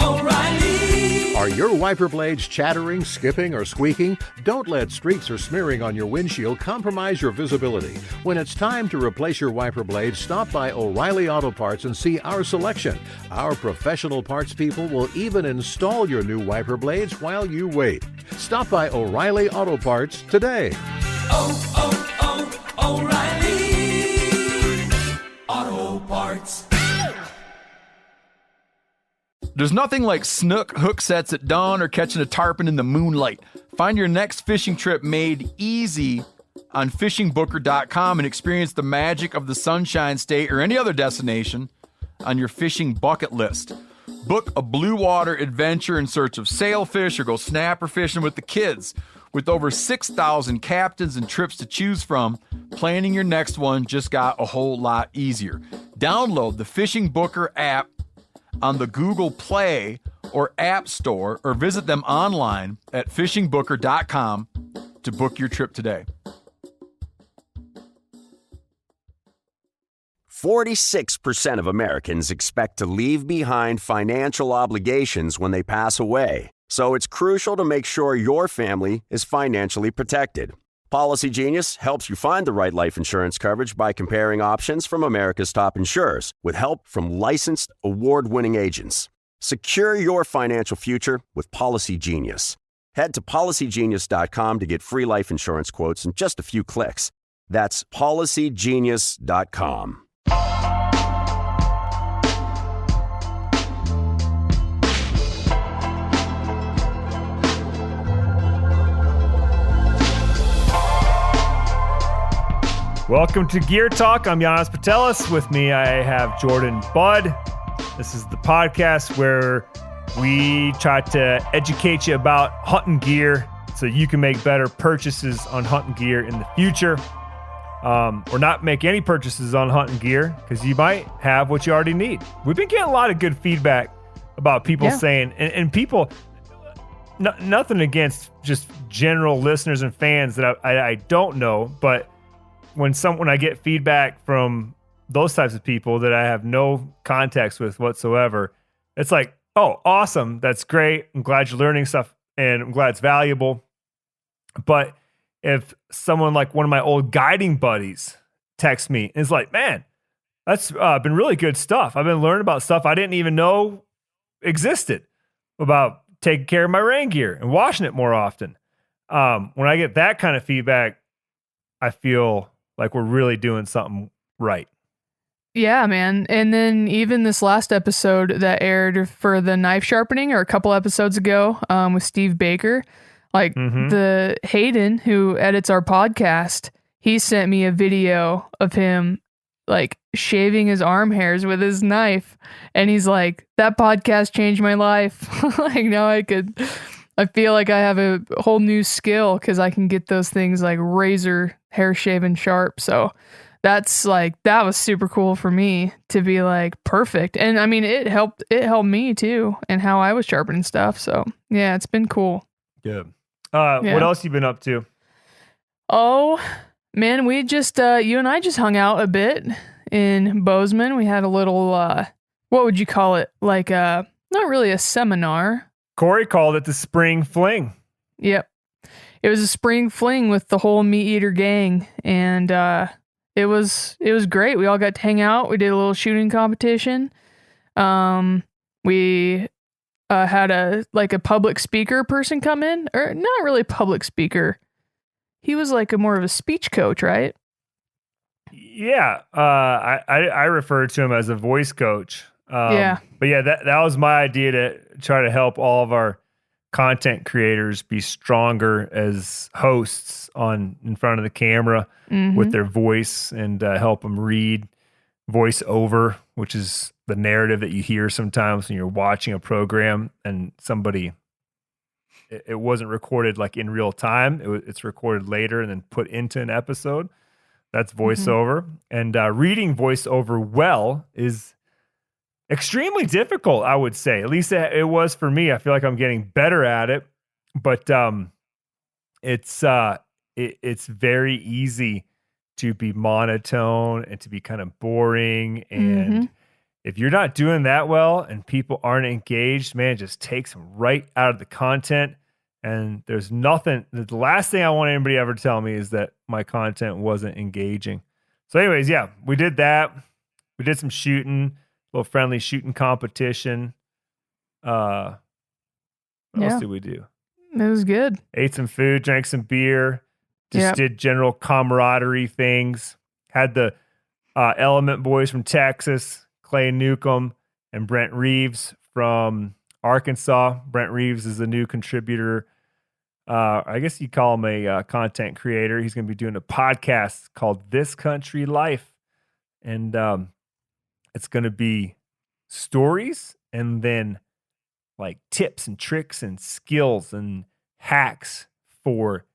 O'Reilly. Are your wiper blades chattering, skipping, or squeaking? Don't let streaks or smearing on your windshield compromise your visibility. When it's time to replace your wiper blades, stop by O'Reilly Auto Parts and see our selection. Our professional parts people will even install your new wiper blades while you wait. Stop by O'Reilly Auto Parts today. O'Reilly Auto Parts. There's nothing like snook hook sets at dawn or catching a tarpon in the moonlight. Find your next fishing trip made easy on fishingbooker.com and experience the magic of the Sunshine State or any other destination on your fishing bucket list. Book a blue water adventure in search of sailfish or go snapper fishing with the kids. With over 6,000 captains and trips to choose from, planning your next one just got a whole lot easier. Download the Fishing Booker app on the Google Play or App Store, or visit them online at fishingbooker.com to book your trip today. 46% of Americans expect to leave behind financial obligations when they pass away. So it's crucial to make sure your family is financially protected. Policy Genius helps you find the right life insurance coverage by comparing options from America's top insurers with help from licensed, award-winning agents. Secure your financial future with Policy Genius. Head to policygenius.com to get free life insurance quotes in just a few clicks. That's policygenius.com. Welcome to Gear Talk. I'm Janis. With me, I have Jordan Budd. This is the podcast where we try to educate you about hunting gear so you can make better purchases on hunting gear in the future. Or not make any purchases on hunting gear because you might have what you already need. We've been getting a lot of good feedback about people saying, and people, nothing against just general listeners and fans that I don't know, but when I get feedback from those types of people that I have no context with whatsoever, it's like, oh, awesome. That's great. I'm glad you're learning stuff and I'm glad it's valuable. But if someone like one of my old guiding buddies texts me and is like, man, that's been really good stuff. I've been learning about stuff I didn't even know existed about taking care of my rain gear and washing it more often. When I get that kind of feedback, I feel like we're really doing something right. Yeah, man. And then even this last episode that aired for the knife sharpening, or a couple episodes ago, with Steve Baker, like the Hayden who edits our podcast, he sent me a video of him like shaving his arm hairs with his knife. And he's like, that podcast changed my life. Like now I feel like I have a whole new skill because I can get those things like razor hair shaven sharp. So that's like, that was super cool for me to be like perfect. And I mean, it helped me too and how I was sharpening stuff. So yeah, it's been cool. Good. What else you been up to? Oh man, we just, you and I just hung out a bit in Bozeman. We had a little, what would you call it? Like, not really a seminar. Corey called it the spring fling. Yep. It was a spring fling with the whole Meat Eater gang. And, it was great. We all got to hang out. We did a little shooting competition. We had a public speaker person come in, or not really public speaker. He was like more of a speech coach, right? Yeah. I refer to him as a voice coach. But yeah, that was my idea to try to help all of our content creators be stronger as hosts in front of the camera with their voice, and help them read voice over, which is the narrative that you hear sometimes when you're watching a program and it wasn't recorded like in real time. It's recorded later and then put into an episode. That's voiceover. And reading voiceover well is extremely difficult, I would say. At least it was for me. I feel like I'm getting better at it, but it's very easy to be monotone and to be kind of boring, and if you're not doing that well and people aren't engaged, man, it just takes them right out of the content. And there's nothing, the last thing I want anybody to ever tell me is that my content wasn't engaging. So anyways, yeah, we did that. We did some shooting, a little friendly shooting competition. What else did we do? It was good. Ate some food, drank some beer, just did general camaraderie things. Had the Element Boys from Texas, Clay Newcomb and Brent Reeves from Arkansas. Brent Reeves is a new contributor. I guess you call him a content creator. He's going to be doing a podcast called This Country Life. And it's going to be stories and then like tips and tricks and skills and hacks for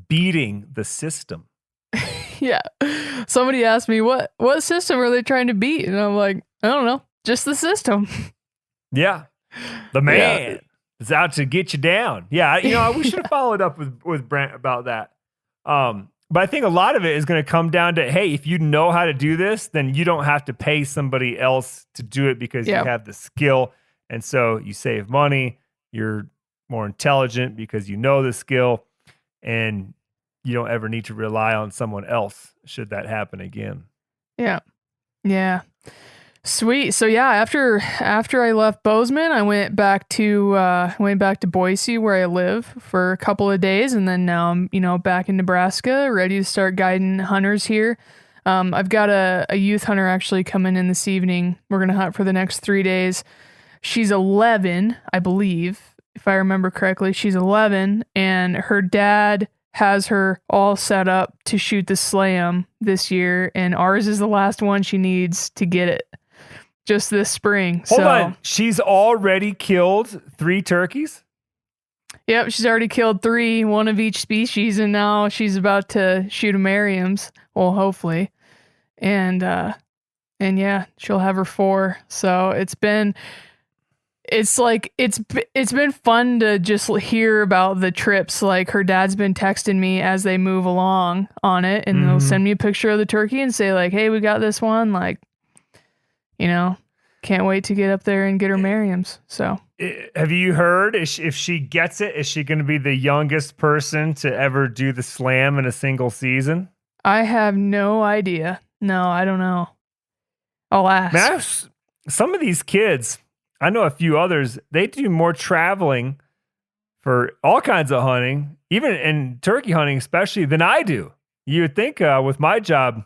beating the system. Yeah. Somebody asked me, what system are they trying to beat? And I'm like, I don't know. Just the system. Yeah. The man is out to get you down. Yeah. We should have followed up with Brent about that. But I think a lot of it is going to come down to, hey, if you know how to do this, then you don't have to pay somebody else to do it because you have the skill. And so you save money. You're more intelligent because you know the skill, and you don't ever need to rely on someone else should that happen again. Yeah. Yeah. Sweet. So yeah, after I left Bozeman, I went back to Boise where I live for a couple of days, and then now I'm back in Nebraska, ready to start guiding hunters here. I've got a youth hunter actually coming in this evening. We're gonna hunt for the next 3 days. She's 11, I believe, if I remember correctly. She's 11, and her dad has her all set up to shoot the Slam this year, and ours is the last one she needs to get it. Just this spring. Hold on. She's already killed 3 turkeys? Yep, she's already killed 3, one of each species, and now she's about to shoot a Merriam's. Well, hopefully. And yeah, she'll have her 4. So it's been fun to just hear about the trips. Like, her dad's been texting me as they move along on it, and they'll send me a picture of the turkey and say like, hey, we got this one. Like, can't wait to get up there and get her Merriam's. So, have you heard if she gets it, is she going to be the youngest person to ever do the Slam in a single season? I have no idea. No, I don't know. I'll ask. Man, some of these kids, I know a few others, they do more traveling for all kinds of hunting, even in turkey hunting, especially, than I do. You would think with my job,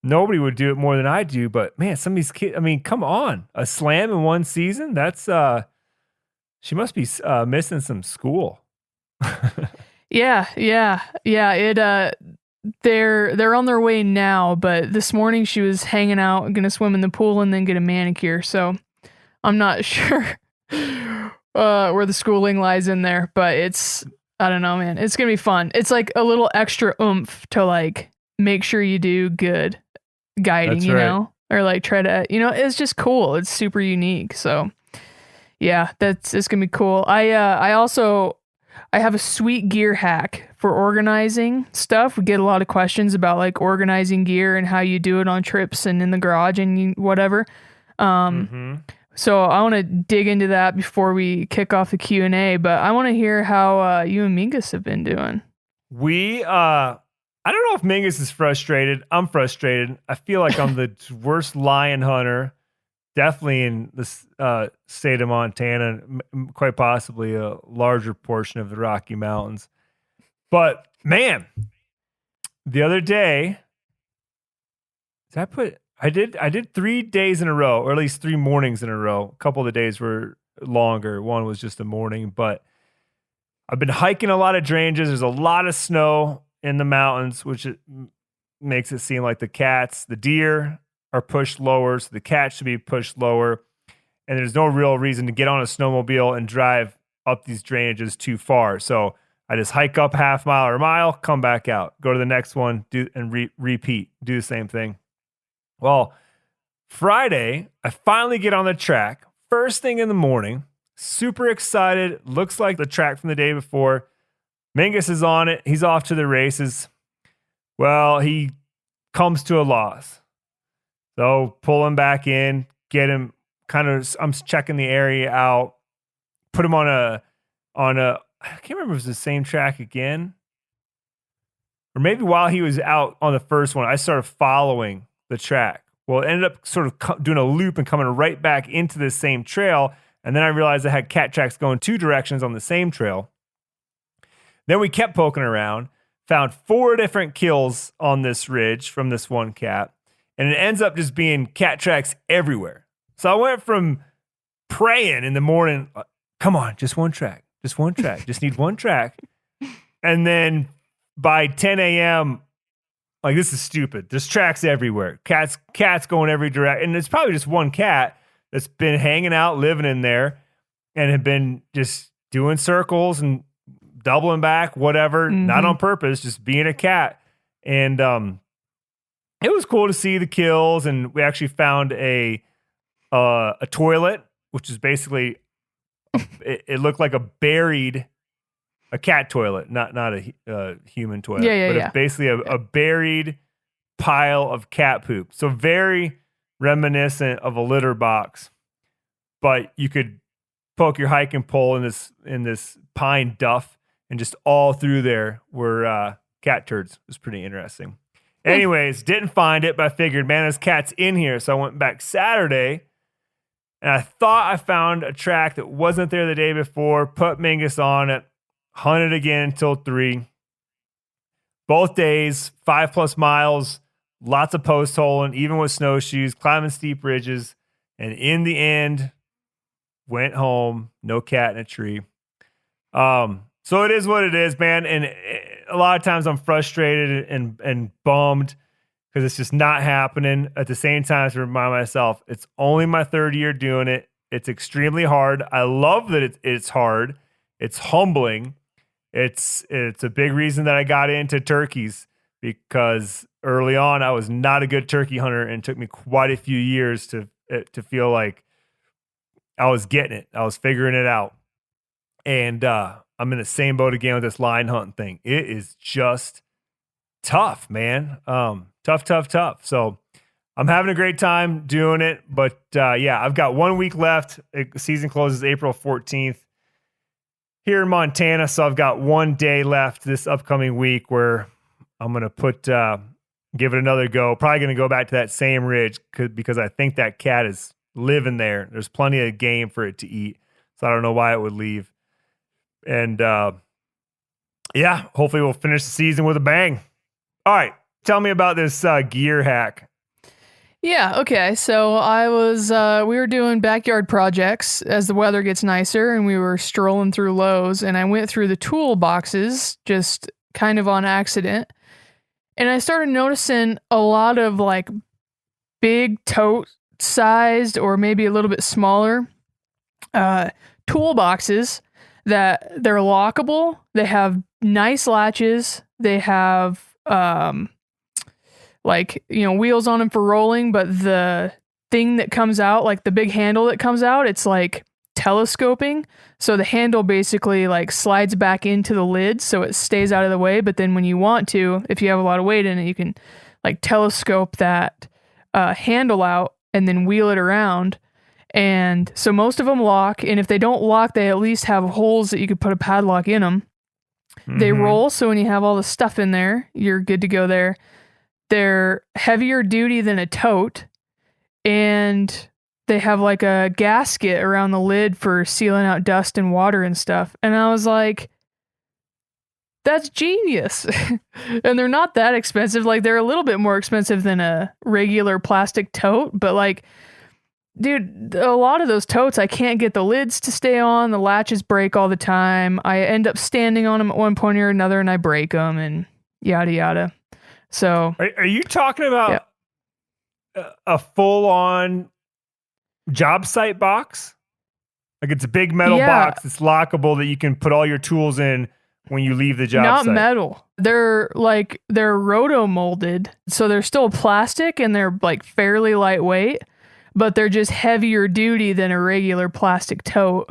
nobody would do it more than I do, but man, some of these kids, I mean, come on, a Slam in one season? That's, she must be missing some school. Yeah. They're on their way now, but this morning she was hanging out, gonna swim in the pool and then get a manicure. So I'm not sure where the schooling lies in there, but I don't know, man. It's gonna be fun. It's like a little extra oomph to like make sure you do good guiding, That's you right. know, or like try to, it's just cool. It's super unique. So yeah, it's gonna be cool. I have a sweet gear hack for organizing stuff. We get a lot of questions about like organizing gear and how you do it on trips and in the garage and whatever. So I want to dig into that before we kick off the Q&A, but I want to hear how you and Mingus have been doing. I don't know if Mingus is frustrated. I'm frustrated. I feel like I'm the worst lion hunter, definitely in the state of Montana, quite possibly a larger portion of the Rocky Mountains. But man, the other day, I did 3 days in a row, or at least 3 mornings in a row. A couple of the days were longer. One was just a morning, but I've been hiking a lot of drainages. There's a lot of snow in the mountains, which makes it seem like the deer are pushed lower, so the cats should be pushed lower. And there's no real reason to get on a snowmobile and drive up these drainages too far. So I just hike up half mile or a mile, come back out, go to the next one, repeat, do the same thing. Well, Friday, I finally get on the track, first thing in the morning, super excited, looks like the track from the day before. Mingus is on it, he's off to the races. Well, he comes to a loss. So pull him back in, get him I'm checking the area out, put him on a, I can't remember if it was the same track again. Or maybe while he was out on the first one, I started following the track. Well, it ended up sort of doing a loop and coming right back into the same trail. And then I realized I had cat tracks going 2 directions on the same trail. Then we kept poking around, found 4 different kills on this ridge from this one cat. And it ends up just being cat tracks everywhere. So I went from praying in the morning, come on, just one track, just need one track. And then by 10 a.m., like, this is stupid. There's tracks everywhere. Cats going every direction. And it's probably just one cat that's been hanging out, living in there, and had been just doing circles and doubling back, whatever, not on purpose, just being a cat. And it was cool to see the kills. And we actually found a toilet, which is basically, it looked like a cat toilet, not a human toilet. But it's basically a buried pile of cat poop. So very reminiscent of a litter box. But you could poke your hiking pole in this pine duff, and just all through there were cat turds. It was pretty interesting. Anyways, didn't find it, but I figured, man, there's cats in here. So I went back Saturday, and I thought I found a track that wasn't there the day before, put Mingus on it, hunted again until 3. Both days, 5+ miles, lots of post holing, even with snowshoes, climbing steep ridges. And in the end, went home, no cat in a tree. So it is what it is, man. And a lot of times I'm frustrated and bummed because it's just not happening. At the same time, to remind myself, it's only my 3rd year doing it. It's extremely hard. I love that it's hard. It's humbling. It's a big reason that I got into turkeys, because early on I was not a good turkey hunter, and it took me quite a few years to feel like I was getting it. I was figuring it out. And I'm in the same boat again with this line hunting thing. It is just tough, man. Tough. So I'm having a great time doing it. But I've got 1 week left. The season closes April 14th. Here in Montana, so I've got 1 day left this upcoming week where I'm going to give it another go. Probably going to go back to that same ridge because I think that cat is living there. There's plenty of game for it to eat, so I don't know why it would leave. And hopefully we'll finish the season with a bang. All right, tell me about this gear hack. Yeah, okay. So we were doing backyard projects as the weather gets nicer, and we were strolling through Lowe's, and I went through the tool boxes just kind of on accident. And I started noticing a lot of like big tote sized or maybe a little bit smaller tool boxes that they're lockable. They have nice latches. They have wheels on them for rolling, but the thing that comes out, like the big handle that comes out, it's like telescoping. So the handle basically like slides back into the lid so it stays out of the way. But then when you want to, if you have a lot of weight in it, you can like telescope that handle out and then wheel it around. And so most of them lock. And if they don't lock, they at least have holes that you could put a padlock in them. Mm-hmm. They roll. So when you have all the stuff in there, you're good to go there. They're heavier duty than a tote, and they have like a gasket around the lid for sealing out dust and water and stuff. And I was like, that's genius. And they're not that expensive. Like, they're a little bit more expensive than a regular plastic tote, but like, dude, a lot of those totes, I can't get the lids to stay on. The latches break all the time. I end up standing on them at one point or another, and I break them, and yada yada. So, are you talking about a full-on job site box? Like, it's a big metal box that's lockable that you can put all your tools in when you leave the job site. Not metal. They're roto molded, so they're still plastic and they're like fairly lightweight, but they're just heavier duty than a regular plastic tote.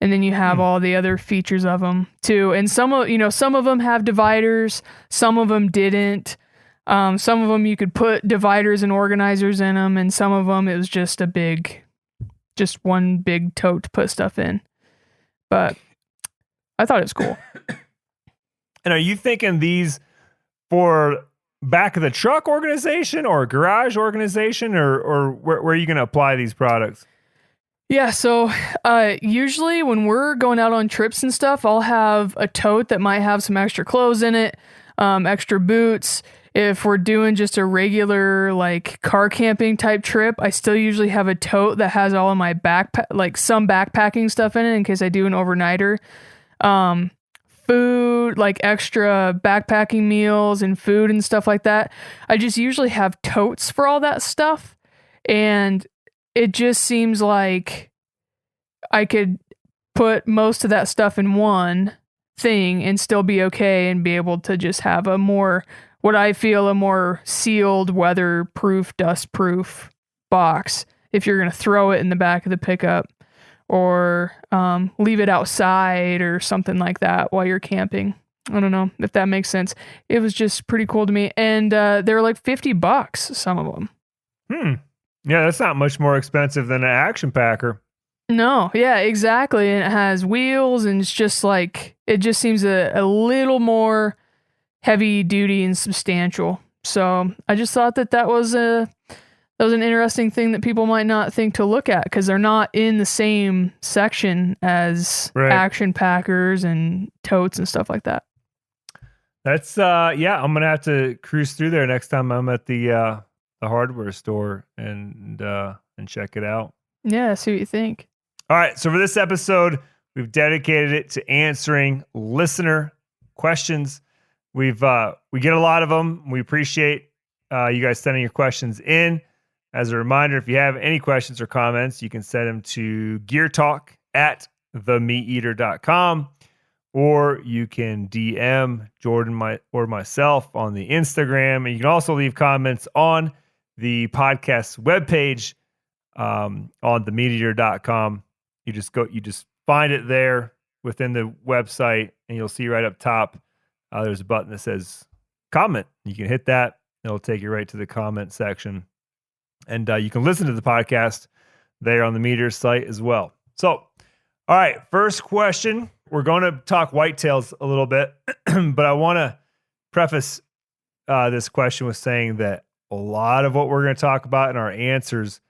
And then you have all the other features of them too. And some of them have dividers, some of them didn't. Some of them you could put dividers and organizers in them, and some of them it was just a big just one big tote to put stuff in. But I thought it was cool. And are you thinking these for back of the truck organization or garage organization, or where are you going to apply these products? Yeah, so usually when we're going out on trips and stuff, I'll have a tote that might have some extra clothes in it, extra boots. If we're doing just a regular like car camping type trip, I still usually have a tote that has all of my like some backpacking stuff in it in case I do an overnighter. Food, like extra backpacking meals and food and stuff like that. I just usually have totes for all that stuff. And it just seems like I could put most of that stuff in one thing and still be okay and be able to just have a more, what I feel a more sealed, weatherproof, dustproof box if you're going to throw it in the back of the pickup or leave it outside or something like that while you're camping. I don't know if that makes sense. It was just pretty cool to me. And they were like $50, some of them. Yeah, that's not much more expensive than an action packer. No, yeah, exactly. And it has wheels and it's just like, it just seems a little more heavy duty and substantial. So I just thought that was an interesting thing that people might not think to look at because they're not in the same section as action packers and totes and stuff like that. That's yeah, I'm gonna have to cruise through there next time I'm at the hardware store and check it out. Yeah, see what you think. All right, so for this episode, we've dedicated it to answering listener questions. We get a lot of them. We appreciate you guys sending your questions in. As a reminder, if you have any questions or comments, you can send them to geartalk@themeateater.com, or you can DM Jordan or myself on the Instagram. And you can also leave comments on the podcast webpage on themeateater.com. You just find it there within the website, and you'll see right up top there's a button that says comment. You can hit that. It'll take you right to the comment section. And you can listen to the podcast there on the Meteor site as well. So, all right, first question. We're going to talk whitetails a little bit, but I want to preface this question with saying that a lot of what we're going to talk about in our answers,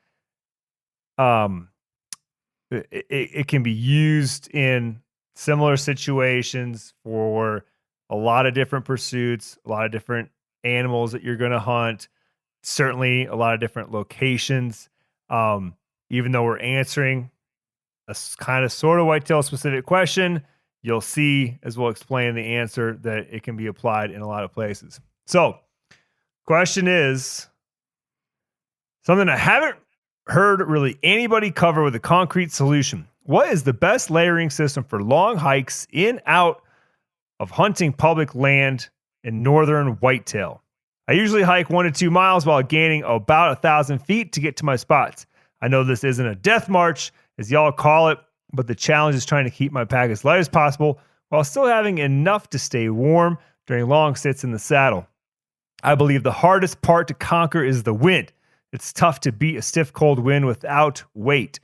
it can be used in similar situations for a lot of different pursuits, a lot of different animals that you're going to hunt, certainly a lot of different locations. Even though we're answering a kind of sort of whitetail specific question, you'll see, as we'll explain the answer, that it can be applied in a lot of places. So, question is something I haven't heard really anybody cover with a concrete solution. What is the best layering system for long hikes in out of hunting public land in northern whitetail? I usually hike 1 to 2 miles while gaining about 1,000 feet to get to my spots. I know this isn't a death march, as y'all call it, but the challenge is trying to keep my pack as light as possible while still having enough to stay warm during long sits in the saddle. I believe the hardest part to conquer is the wind. It's tough to beat a stiff cold wind without weight.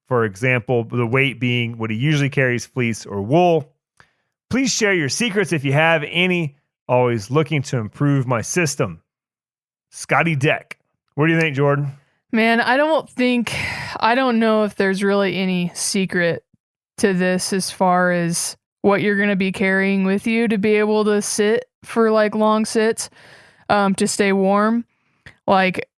For example, the weight being what he usually carries, fleece or wool. Please share your secrets if you have any. Always looking to improve my system. Scotty Deck. What do you think, Jordan? Man, I don't know if there's really any secret to this as far as what you're going to be carrying with you to be able to sit for like long sits, to stay warm. Like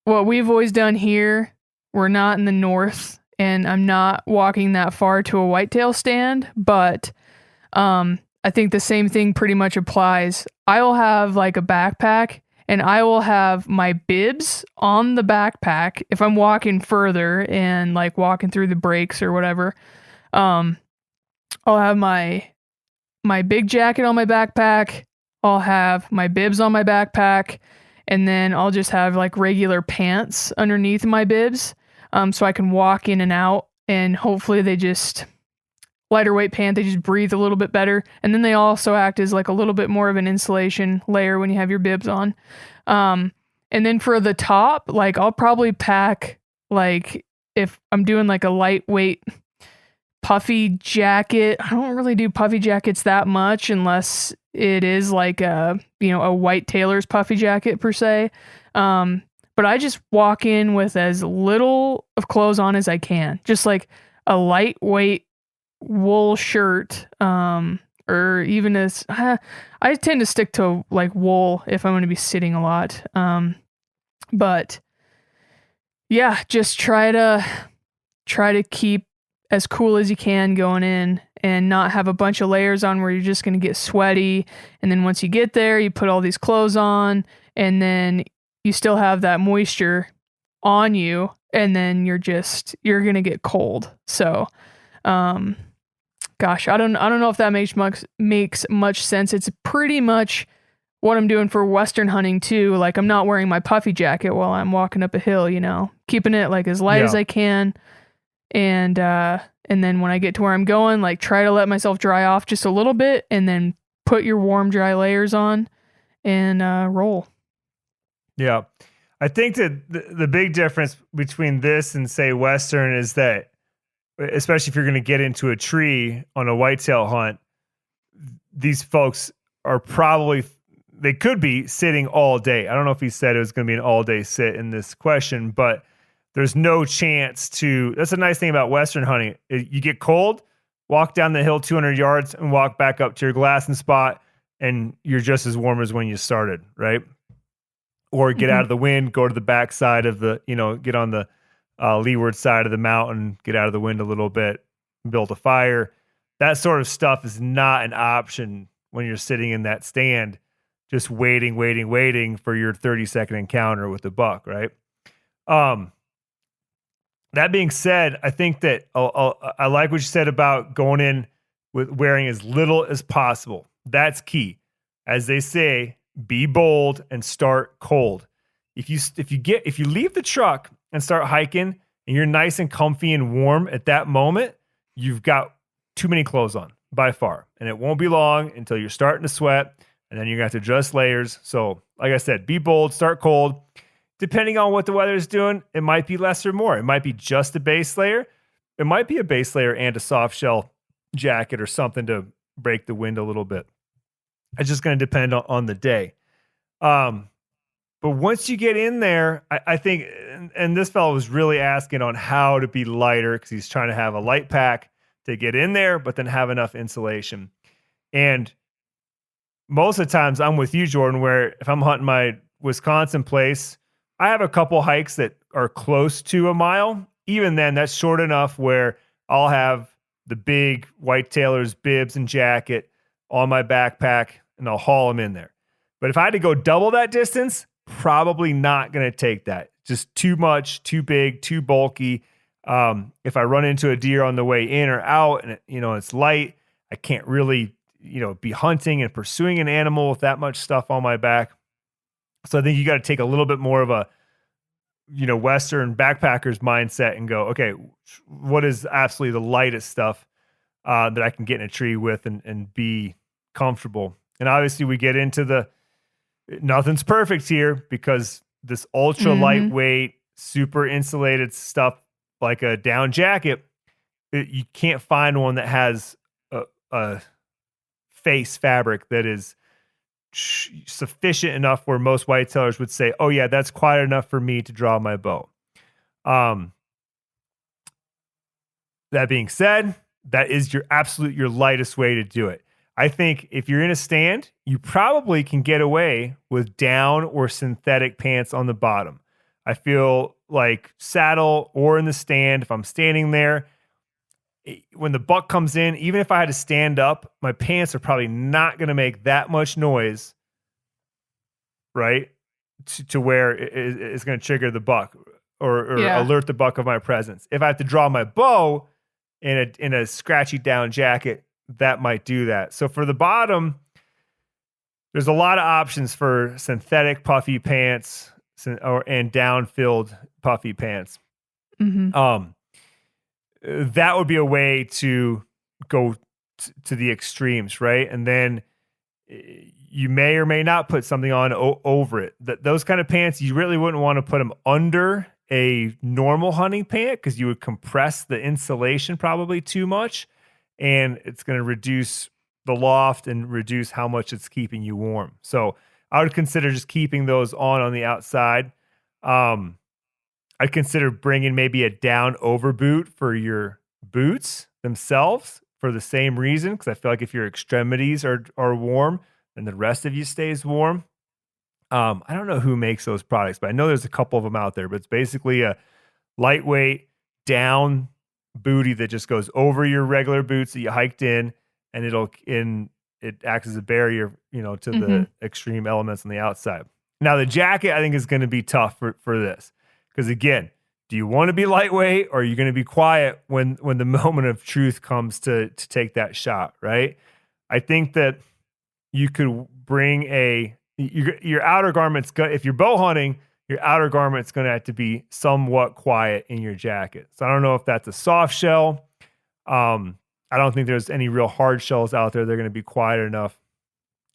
what we've always done here, we're not in the north and I'm not walking that far to a whitetail stand, but I think the same thing pretty much applies. I will have like a backpack and I will have my bibs on the backpack if I'm walking further and like walking through the breaks or whatever. I'll have my big jacket on my backpack. I'll have my bibs on my backpack, and then I'll just have like regular pants underneath my bibs, so I can walk in and out, and hopefully they just lighter weight pant, they just breathe a little bit better. And then they also act as like a little bit more of an insulation layer when you have your bibs on. And then for the top, like I'll probably pack like if I'm doing like a lightweight puffy jacket, I don't really do puffy jackets that much unless it is like a Whitetail's puffy jacket per se. But I just walk in with as little of clothes on as I can, just like a lightweight wool shirt, or even as I tend to stick to like wool if I'm going to be sitting a lot. But yeah, just try to keep as cool as you can going in and not have a bunch of layers on where you're just going to get sweaty. And then once you get there, you put all these clothes on and then you still have that moisture on you, and then you're going to get cold. So, gosh, I don't know if that makes much sense. It's pretty much what I'm doing for Western hunting too. Like, I'm not wearing my puffy jacket while I'm walking up a hill, keeping it like as light as I can. And then when I get to where I'm going, like try to let myself dry off just a little bit and then put your warm, dry layers on and roll. Yeah. I think that the big difference between this and say Western is that, especially if you're going to get into a tree on a whitetail hunt, these folks are they could be sitting all day. I don't know if he said it was going to be an all day sit in this question, but there's no chance that's a nice thing about Western hunting. You get cold, walk down the hill 200 yards and walk back up to your glassing spot, and you're just as warm as when you started, right? Or get out of the wind, go to the back side of get on the leeward side of the mountain, get out of the wind a little bit, build a fire. That sort of stuff is not an option when you're sitting in that stand, just waiting for your 30-second encounter with the buck, right? That being said, I think that I like what you said about going in with wearing as little as possible. That's key. As they say, be bold and start cold. If you leave the truck and start hiking and you're nice and comfy and warm at that moment, you've got too many clothes on by far. And it won't be long until you're starting to sweat, and then you're going to have to adjust layers. So like I said, be bold, start cold. Depending on what the weather is doing, it might be less or more. It might be just a base layer. It might be a base layer and a soft shell jacket or something to break the wind a little bit. It's just going to depend on the day. But once you get in there, I think, and this fellow was really asking on how to be lighter because he's trying to have a light pack to get in there, but then have enough insulation. And most of the times I'm with you, Jordan, where if I'm hunting my Wisconsin place, I have a couple hikes that are close to a mile. Even then, that's short enough where I'll have the big Whitetail's bibs and jacket on my backpack, and I'll haul them in there. But if I had to go double that distance, probably not going to take that. Just too much, too big, too bulky. If I run into a deer on the way in or out and it's light, I can't really be hunting and pursuing an animal with that much stuff on my back. So I think you got to take a little bit more of a Western backpacker's mindset and go, okay, what is absolutely the lightest stuff that I can get in a tree with and be comfortable. And obviously we get into nothing's perfect here because this ultra lightweight, super insulated stuff like a down jacket, you can't find one that has a face fabric that is sufficient enough where most whitetailers would say, oh yeah, that's quite enough for me to draw my bow. That being said, that is your lightest way to do it. I think if you're in a stand, you probably can get away with down or synthetic pants on the bottom. I feel like saddle or in the stand, if I'm standing there, when the buck comes in, even if I had to stand up, my pants are probably not going to make that much noise, right? To where it's going to trigger the buck or alert the buck of my presence. If I have to draw my bow in a scratchy down jacket, that might do that. So for the bottom, there's a lot of options for synthetic puffy pants and down-filled puffy pants. That would be a way to go to the extremes, right? And then you may or may not put something on over it. Those kind of pants, you really wouldn't want to put them under a normal hunting pant because you would compress the insulation probably too much, and it's going to reduce the loft and reduce how much it's keeping you warm. So I would consider just keeping those on the outside. I'd consider bringing maybe a down over boot for your boots themselves for the same reason, because I feel like if your extremities are warm, then the rest of you stays warm. I don't know who makes those products, but I know there's a couple of them out there, but it's basically a lightweight down bootie that just goes over your regular boots that you hiked in, and it acts as a barrier, to the extreme elements on the outside. Now the jacket I think is going to be tough for this, because again, do you want to be lightweight, or are you going to be quiet when the moment of truth comes to take that shot, right? I think that you could bring your outer garment's if you're bow hunting, your outer garment's going to have to be somewhat quiet in your jacket. So I don't know if that's a soft shell. I don't think there's any real hard shells out there. They're going to be quiet enough,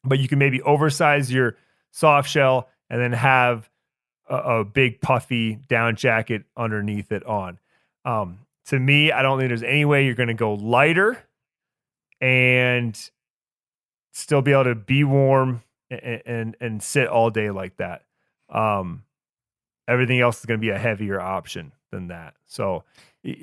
but you can maybe oversize your soft shell and then have a big puffy down jacket underneath it on. To me, I don't think there's any way you're going to go lighter and still be able to be warm and sit all day like that. Everything else is going to be a heavier option than that. So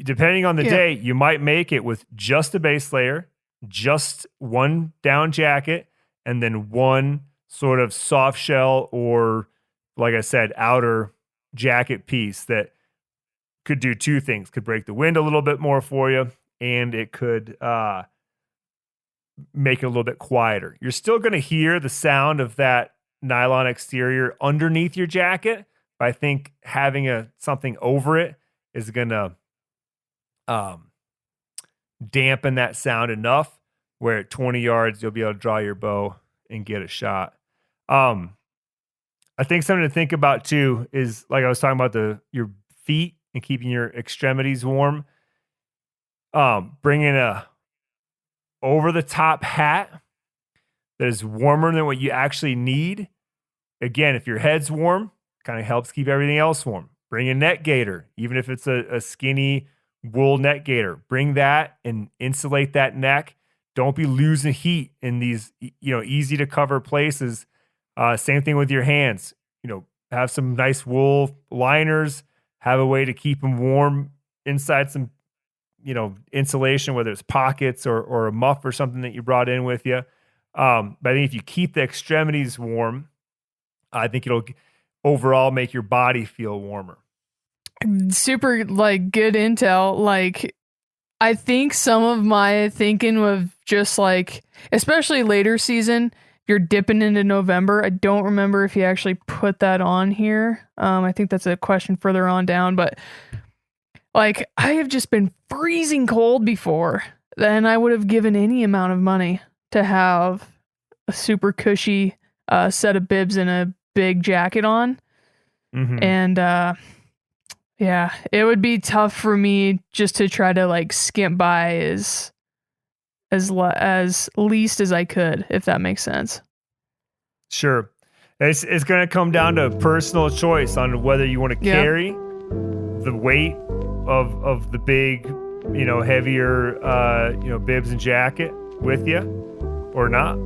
depending on the day, you might make it with just a base layer, just one down jacket, and then one sort of soft shell or, like I said, outer jacket piece that could do two things. Could break the wind a little bit more for you, and it could make it a little bit quieter. You're still going to hear the sound of that nylon exterior underneath your jacket, but I think having something over it is going to dampen that sound enough where at 20 yards, you'll be able to draw your bow and get a shot. I think something to think about too is, like I was talking about, your feet and keeping your extremities warm. Bringing a over-the-top hat that is warmer than what you actually need. Again, if your head's warm, kind of helps keep everything else warm. Bring a neck gaiter, even if it's a skinny wool neck gaiter. Bring that and insulate that neck. Don't be losing heat in these, easy to cover places. Same thing with your hands. Have some nice wool liners. Have a way to keep them warm inside some, insulation, whether it's pockets or a muff or something that you brought in with you. But I think if you keep the extremities warm, I think it'll overall make your body feel warmer. Super good intel. I think some of my thinking was just especially later season, you're dipping into November. I don't remember if you actually put that on here. I think that's a question further on down, but I have just been freezing cold before. Then I would have given any amount of money to have a super cushy set of bibs and a big jacket on. Mm-hmm. And it would be tough for me just to try to skimp by as least as I could, if that makes sense. Sure. It's going to come down to personal choice on whether you want to carry the weight of the big, heavier, bibs and jacket with you or not.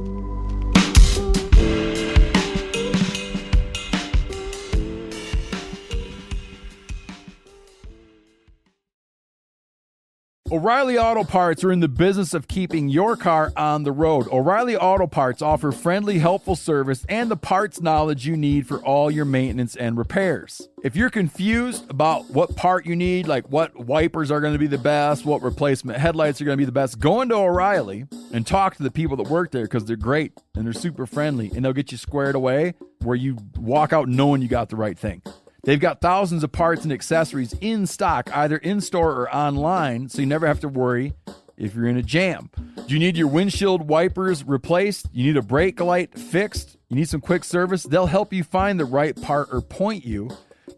O'Reilly Auto Parts are in the business of keeping your car on the road. O'Reilly Auto Parts offer friendly, helpful service and the parts knowledge you need for all your maintenance and repairs. If you're confused about what part you need, like what wipers are going to be the best, what replacement headlights are going to be the best, go into O'Reilly and talk to the people that work there, because they're great and they're super friendly, and they'll get you squared away where you walk out knowing you got the right thing. They've got thousands of parts and accessories in stock, either in-store or online, so you never have to worry if you're in a jam. Do you need your windshield wipers replaced? You need a brake light fixed? You need some quick service? They'll help you find the right part or point you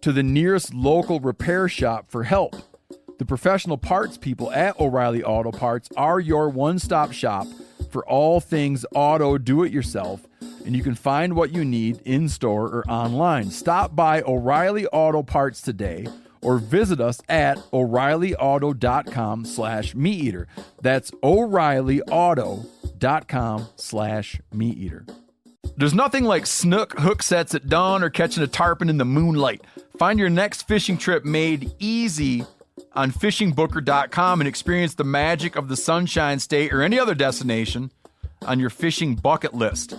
to the nearest local repair shop for help. The professional parts people at O'Reilly Auto Parts are your one-stop shop for all things auto do-it-yourself, and you can find what you need in-store or online. Stop by O'Reilly Auto Parts today or visit us at O'ReillyAuto.com/meateater. That's O'ReillyAuto.com/meateater. There's nothing like snook hook sets at dawn or catching a tarpon in the moonlight. Find your next fishing trip made easy on fishingbooker.com and experience the magic of the Sunshine State or any other destination on your fishing bucket list.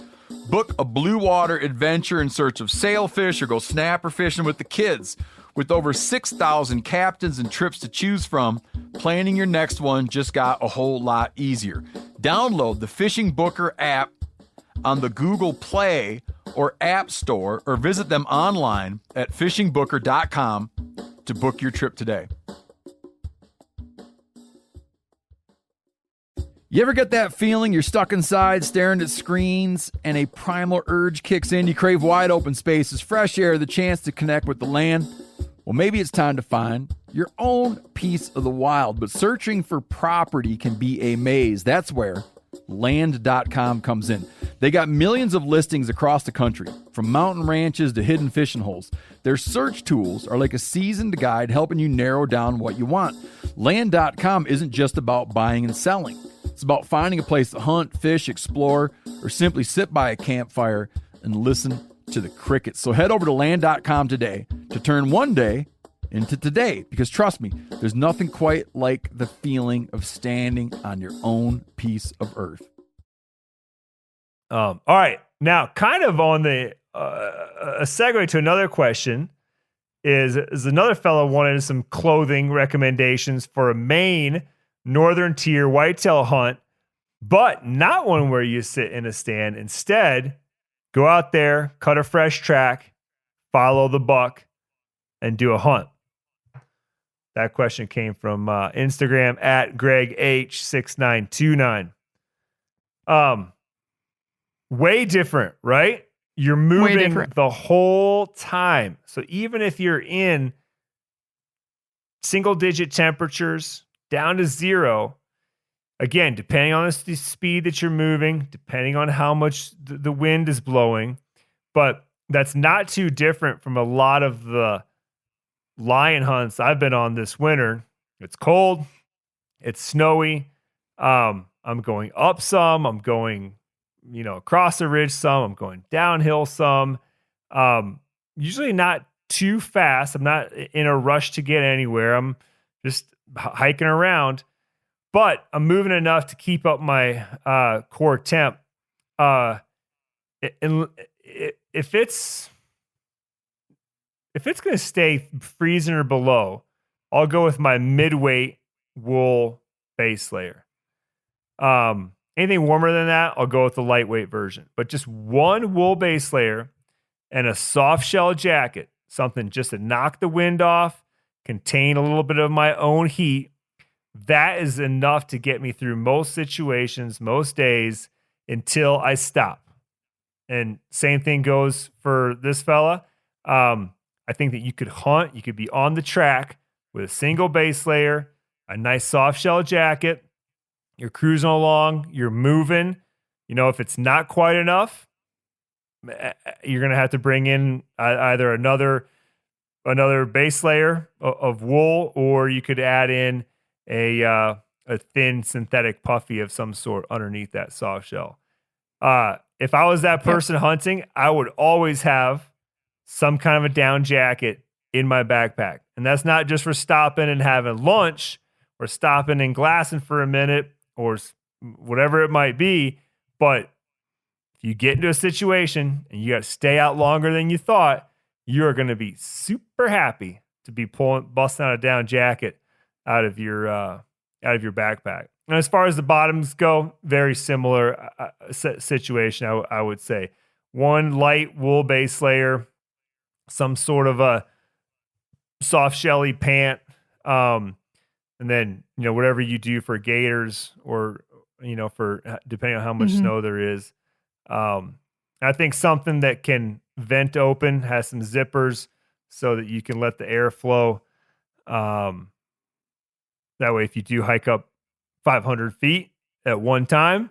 Book a blue water adventure in search of sailfish or go snapper fishing with the kids. With over 6,000 captains and trips to choose from, planning your next one just got a whole lot easier. Download the Fishing Booker app on the Google Play or App Store, or visit them online at fishingbooker.com to book your trip today. You ever get that feeling you're stuck inside staring at screens and a primal urge kicks in? You crave wide open spaces, fresh air, the chance to connect with the land. Well, maybe it's time to find your own piece of the wild, but searching for property can be a maze. That's where land.com comes in. They got millions of listings across the country, from mountain ranches to hidden fishing holes. Their search tools are like a seasoned guide helping you narrow down what you want. Land.com isn't just about buying and selling. It's about finding a place to hunt, fish, explore, or simply sit by a campfire and listen to the crickets. So head over to land.com today to turn one day into today, because trust me, there's nothing quite like the feeling of standing on your own piece of earth. All right. Now, kind of on the a segue to another question is another fellow wanted some clothing recommendations for a Maine northern tier whitetail hunt, but not one where you sit in a stand. Instead, go out there, cut a fresh track, follow the buck, and do a hunt. That question came from Instagram at GregH6929. Way different, right? You're moving the whole time. So even if you're in single digit temperatures down to zero, again, depending on the speed that you're moving, depending on how much the wind is blowing, but that's not too different from a lot of the lion hunts I've been on this winter. It's cold, it's snowy. I'm going up some, I'm going, across the ridge some, I'm going downhill some. Usually not too fast. I'm not in a rush to get anywhere. I'm just hiking around, but I'm moving enough to keep up my core temp. And if it's going to stay freezing or below, I'll go with my midweight wool base layer. Anything warmer than that, I'll go with the lightweight version. But just one wool base layer and a soft shell jacket, something just to knock the wind off, contain a little bit of my own heat. That is enough to get me through most situations, most days, until I stop. And same thing goes for this fella. I think that you could hunt, you could be on the track with a single base layer, a nice soft shell jacket. You're cruising along, you're moving. If it's not quite enough, you're going to have to bring in either another base layer of wool, or you could add in a thin synthetic puffy of some sort underneath that soft shell. If I was that person hunting, I would always have some kind of a down jacket in my backpack. And that's not just for stopping and having lunch or stopping and glassing for a minute or whatever it might be. But if you get into a situation and you got to stay out longer than you thought, you're going to be super happy to be busting out a down jacket out of your backpack. And as far as the bottoms go, very similar situation, I would say. One light wool base layer, some sort of a soft shelly pant, and then whatever you do for gaiters or for depending on how much snow there is. I think something that can vent open, has some zippers so that you can let the air flow. That way, if you do hike up 500 feet at one time,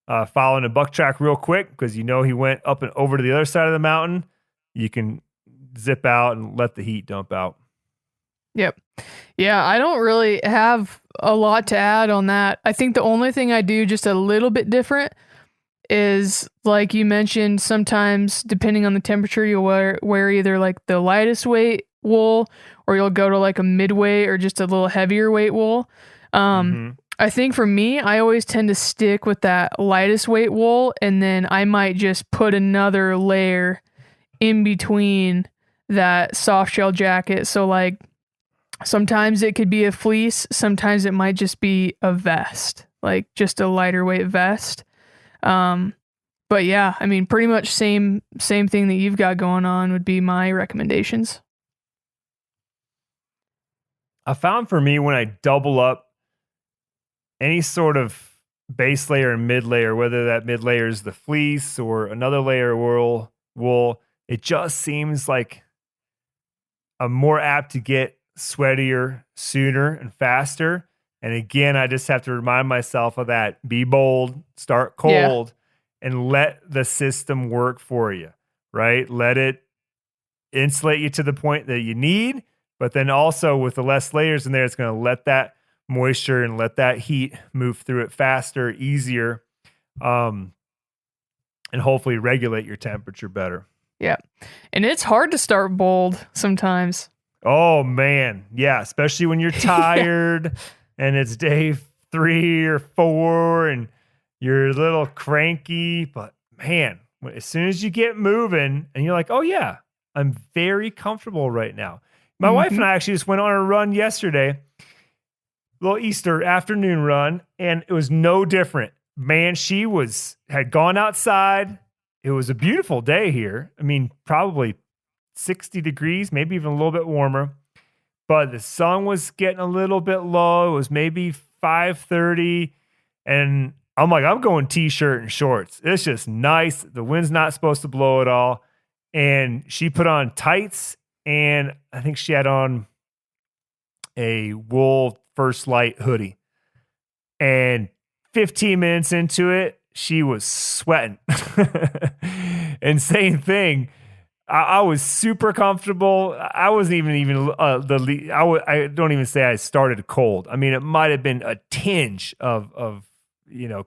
following a buck track real quick, because he went up and over to the other side of the mountain, you can zip out and let the heat dump out. Yep. Yeah, I don't really have a lot to add on that. I think the only thing I do just a little bit different is, like you mentioned, sometimes depending on the temperature, you'll wear either like the lightest weight wool, or you'll go to like a midweight or just a little heavier weight wool. I think for me, I always tend to stick with that lightest weight wool, and then I might just put another layer in between that soft shell jacket. So like sometimes it could be a fleece, sometimes it might just be a vest, like just a lighter weight vest. But yeah, I mean, pretty much same thing that you've got going on would be my recommendations. I found for me, when I double up any sort of base layer and mid layer, whether that mid layer is the fleece or another layer of wool, it just seems like I'm more apt to get sweatier sooner and faster. And again, I just have to remind myself of that. Be bold, start cold, and let the system work for you, right? Let it insulate you to the point that you need, but then also with the less layers in there, it's going to let that moisture and let that heat move through it faster, easier, and hopefully regulate your temperature better. Yeah. And it's hard to start bold sometimes. Oh, man. Yeah, especially when you're tired and it's day 3 or 4 and you're a little cranky. But, man, as soon as you get moving and you're like, oh, yeah, I'm very comfortable right now. My wife and I actually just went on a run yesterday, little Easter afternoon run, and it was no different. Man, she had gone outside. It was a beautiful day here. I mean, probably 60 degrees, maybe even a little bit warmer. But the sun was getting a little bit low. It was maybe 5:30. And I'm like, I'm going t-shirt and shorts. It's just nice. The wind's not supposed to blow at all. And she put on tights, and I think she had on a wool First Light hoodie. And 15 minutes into it, she was sweating. And same thing, I was super comfortable. I wasn't even I don't even say I started cold. I mean, it might have been a tinge of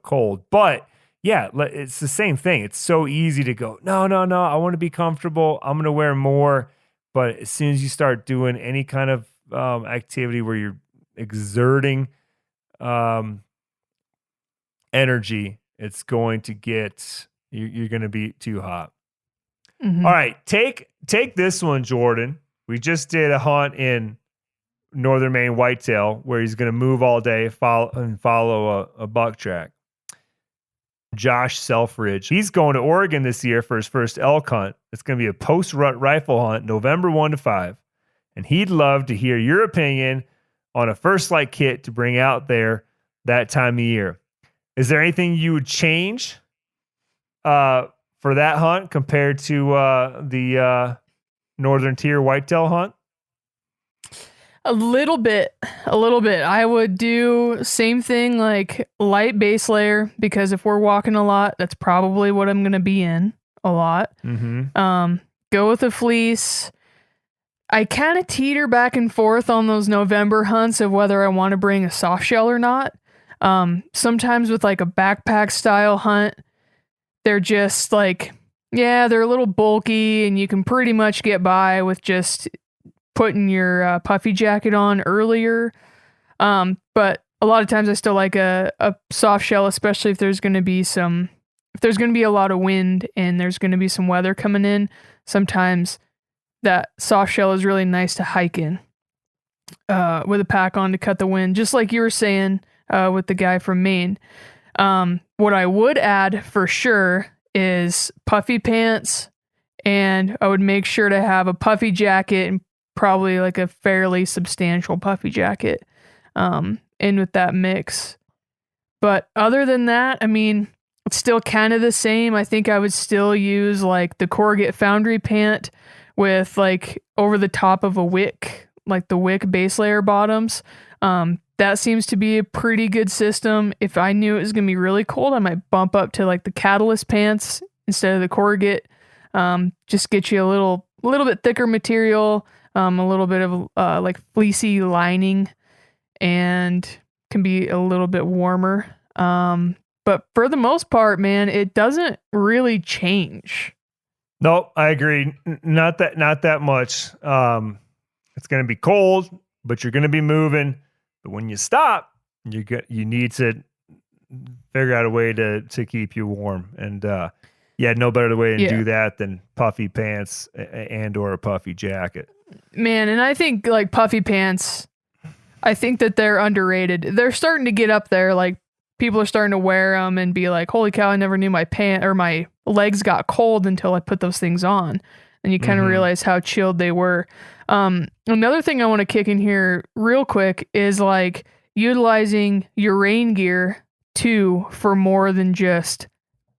cold, but yeah, it's the same thing. It's so easy to go, no, I want to be comfortable. I'm going to wear more. But as soon as you start doing any kind of activity where you're exerting energy, it's going to get, you're going to be too hot. All right, take this one, Jordan. We just did a hunt in northern Maine whitetail where he's going to move all day, follow a buck track. Josh Selfridge. He's going to Oregon this year for his first elk hunt. It's going to be a post-rut rifle hunt, November 1 to 5. And he'd love to hear your opinion on a First Light kit to bring out there that time of year. Is there anything you would change for that hunt compared to the Northern Tier whitetail hunt? A little bit. I would do same thing, like light base layer, because if we're walking a lot, that's probably what I'm going to be in a lot. Go with a fleece. I kind of teeter back and forth on those November hunts of whether I want to bring a soft shell or not. Sometimes with like a backpack style hunt, they're just like, yeah, they're a little bulky and you can pretty much get by with just putting your puffy jacket on earlier. But a lot of times I still like a soft shell, especially if there's going to be a lot of wind and there's going to be some weather coming in. Sometimes that soft shell is really nice to hike in with a pack on to cut the wind, just like you were saying with the guy from Maine. What I would add for sure is puffy pants, and I would make sure to have a puffy jacket and probably like a fairly substantial puffy jacket in with that mix. But other than that, I mean, it's still kind of the same. I think I would still use like the corrugate foundry pant with like over the top of a wick, like the wick base layer bottoms. That seems to be a pretty good system. If I knew it was going to be really cold, I might bump up to like the catalyst pants instead of the corrugate. Just get you a little bit thicker material. a little bit of like fleecy lining, and can be a little bit warmer. But for the most part, man, it doesn't really change. Nope, I agree. Not that much. It's going to be cold, but you're going to be moving. But when you stop, you need to figure out a way to keep you warm. And no better way to do that than puffy pants and or a puffy jacket. Man, and I think like puffy pants, I think that they're underrated. They're starting to get up there. Like people are starting to wear them and be like, holy cow, I never knew my my legs got cold until I put those things on. And you kind of realize how chilled they were. Another thing I want to kick in here real quick is like utilizing your rain gear too for more than just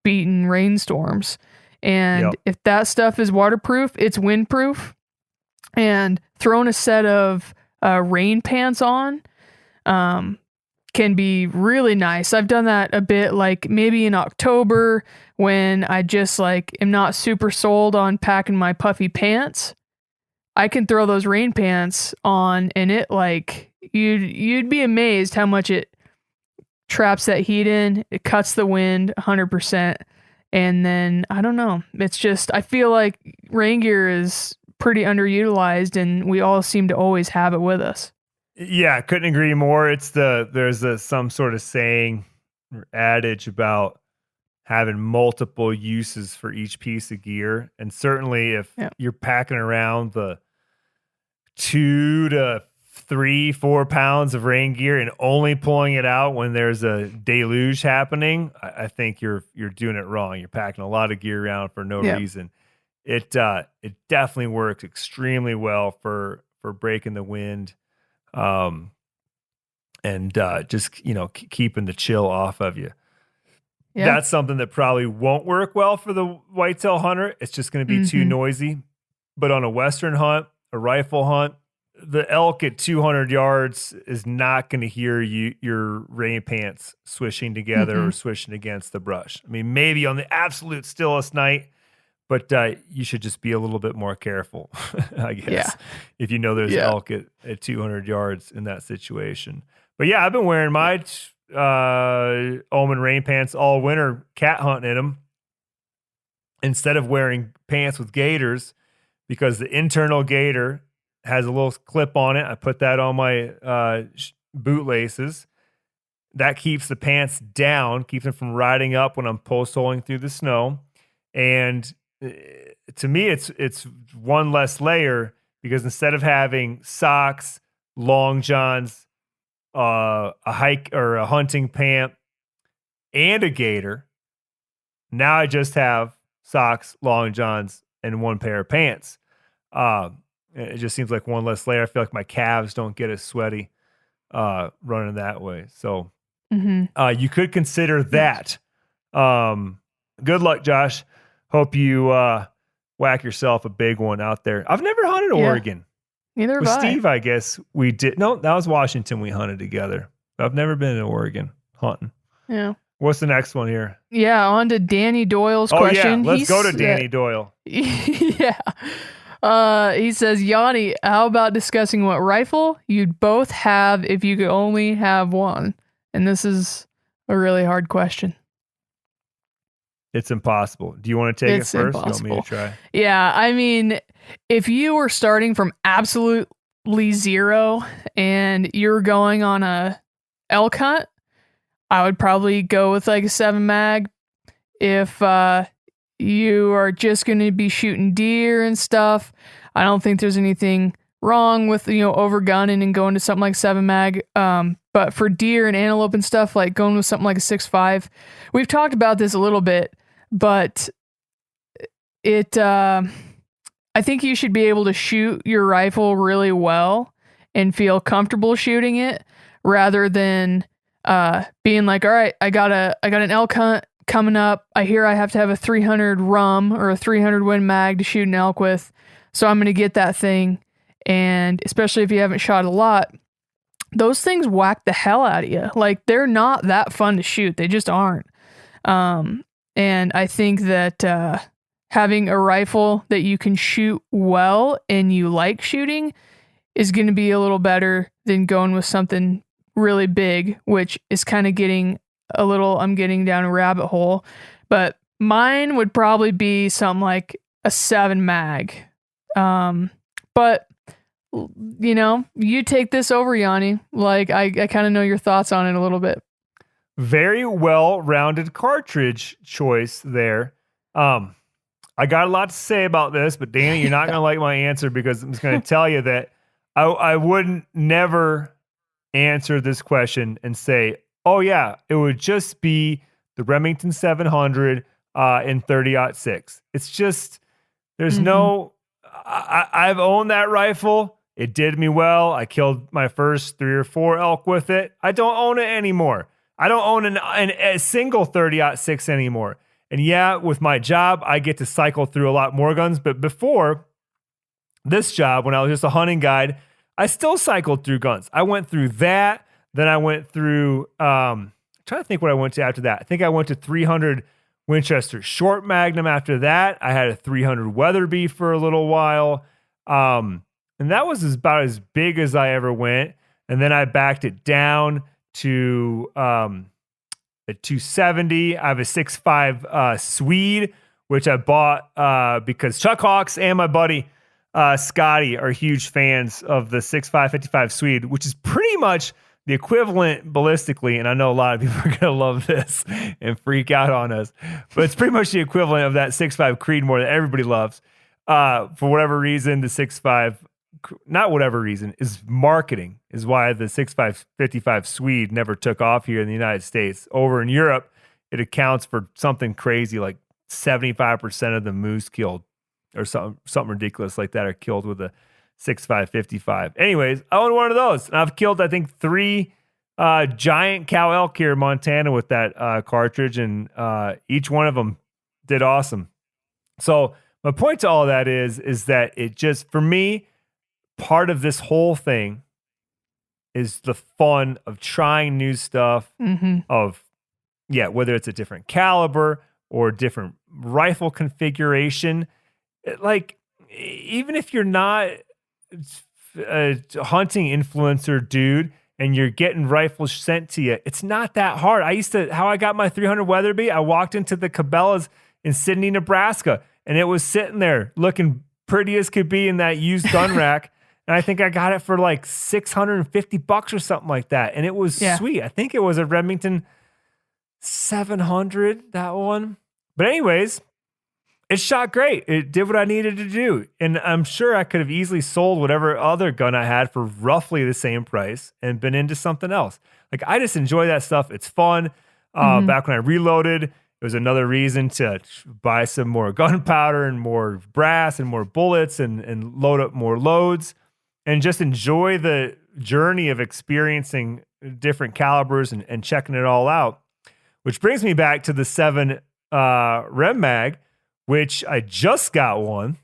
beating rainstorms. And if that stuff is waterproof, it's windproof. And throwing a set of rain pants on can be really nice. I've done that a bit, like maybe in October when I just like am not super sold on packing my puffy pants. I can throw those rain pants on, and it like you'd be amazed how much it traps that heat in. It cuts the wind 100%. And then I don't know. It's just I feel like rain gear is pretty underutilized, and we all seem to always have it with us. Yeah, couldn't agree more. There's some sort of saying or adage about having multiple uses for each piece of gear. And certainly if you're packing around the 2 to 3, 4 pounds of rain gear and only pulling it out when there's a deluge happening, I think you're doing it wrong. You're packing a lot of gear around for no reason. It definitely works extremely well for breaking the wind. And just, keeping the chill off of you. Yeah. That's something that probably won't work well for the whitetail hunter. It's just going to be too noisy. But on a Western hunt, a rifle hunt, the elk at 200 yards is not going to hear your rain pants swishing together or swishing against the brush. I mean, maybe on the absolute stillest night, but you should just be a little bit more careful, I guess, if you know there's elk at 200 yards in that situation. But yeah, I've been wearing my Omen rain pants all winter, cat hunting in them, instead of wearing pants with gaiters, because the internal gaiter has a little clip on it. I put that on my boot laces. That keeps the pants down, keeps them from riding up when I'm post holing through the snow. And to me, it's one less layer, because instead of having socks, long johns, a hike or a hunting pant, and a gaiter, now I just have socks, long johns, and one pair of pants. It just seems like one less layer. I feel like my calves don't get as sweaty running that way. So you could consider that. Good luck, Josh. Hope you whack yourself a big one out there. I've never hunted Oregon. Neither have With I. Steve, I guess we did. No, that was Washington. We hunted together. I've never been to Oregon hunting. Yeah. What's the next one here? Yeah, on to Danny Doyle's question. Yeah, let's go to Danny Doyle. Yeah. He says, Yanni, how about discussing what rifle you'd both have if you could only have one? And this is a really hard question. It's impossible. Do you want to take it first? Impossible. You want me to try? Yeah, I mean, if you were starting from absolutely zero and you're going on a elk hunt, I would probably go with like a 7 mag. If you are just going to be shooting deer and stuff, I don't think there's anything wrong with, overgunning and going to something like 7 mag. But for deer and antelope and stuff, like going with something like a 6.5. We've talked about this a little bit, but I think you should be able to shoot your rifle really well and feel comfortable shooting it, rather than being like, all right, I got an elk hunt coming up. I hear I have to have a 300 rum or a 300 Win mag to shoot an elk with, so I'm going to get that thing. And especially if you haven't shot a lot, those things whack the hell out of you. Like, they're not that fun to shoot. They just aren't. And I think that having a rifle that you can shoot well and you like shooting is going to be a little better than going with something really big, which is kind of I'm getting down a rabbit hole. But mine would probably be something like a 7 mag. But you take this over, Yanni. Like I kind of know your thoughts on it a little bit. Very well-rounded cartridge choice there. I got a lot to say about this, but Danny, you're not going to like my answer because I'm just going to tell you that I wouldn't never answer this question and say, oh yeah, it would just be the Remington 700 in 30-06. It's just, there's I've owned that rifle. It did me well. I killed my first 3 or 4 elk with it. I don't own it anymore. I don't own a single 30-06 anymore. And yeah, with my job, I get to cycle through a lot more guns. But before this job, when I was just a hunting guide, I still cycled through guns. I went through that. Then I went through, trying to think what I went to after that. I think I went to 300 Winchester short magnum after that. I had a 300 Weatherby for a little while. And that was about as big as I ever went. And then I backed it down to a 270. I have a 6.5 Swede, which I bought because Chuck Hawks and my buddy Scotty are huge fans of the 6.5 55 Swede, which is pretty much the equivalent ballistically, and I know a lot of people are going to love this and freak out on us, but it's pretty much the equivalent of that 6.5 Creedmoor that everybody loves. For whatever reason, the 6.5, not whatever reason, is marketing, is why the 6.5 55 Swede never took off here in the United States. Over in Europe, it accounts for something crazy like 75% of the moose killed, or something ridiculous like that, are killed with a 6.5 55. Anyways, I own one of those, and I've killed, I think, 3 giant cow elk here in Montana with that cartridge, and each one of them did awesome. So my point to all that is that it just, for me, part of this whole thing is the fun of trying new stuff, of, whether it's a different caliber or different rifle configuration. Like, even if you're not a hunting influencer dude and you're getting rifles sent to you, it's not that hard. How I got my 300 Weatherby, I walked into the Cabela's in Sidney, Nebraska, and it was sitting there looking pretty as could be in that used gun rack. And I think I got it for like $650 or something like that. And it was sweet. I think it was a Remington 700, that one. But anyways, it shot great. It did what I needed to do. And I'm sure I could have easily sold whatever other gun I had for roughly the same price and been into something else. Like, I just enjoy that stuff. It's fun. Back when I reloaded, it was another reason to buy some more gunpowder and more brass and more bullets and load up more loads and just enjoy the journey of experiencing different calibers and checking it all out. Which brings me back to the 7 Rem Mag, which I just got one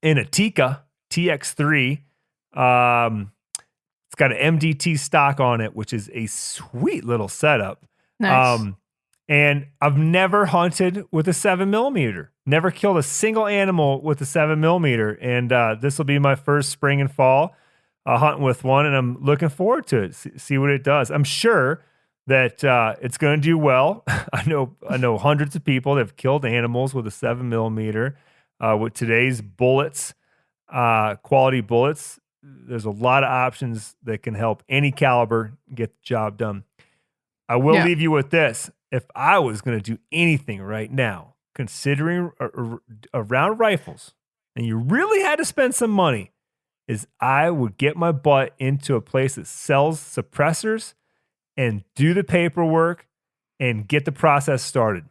in a Tika TX3. It's got an MDT stock on it, which is a sweet little setup. Nice. And I've never hunted with a 7mm. Never killed a single animal with a 7mm. And this will be my first spring and fall hunting with one, and I'm looking forward to it. See what it does. I'm sure that it's going to do well. I know hundreds of people that have killed animals with a 7mm. With today's bullets, quality bullets, there's a lot of options that can help any caliber get the job done. I will leave you with this. If I was going to do anything right now, considering around rifles, and you really had to spend some money, is I would get my butt into a place that sells suppressors and do the paperwork and get the process started.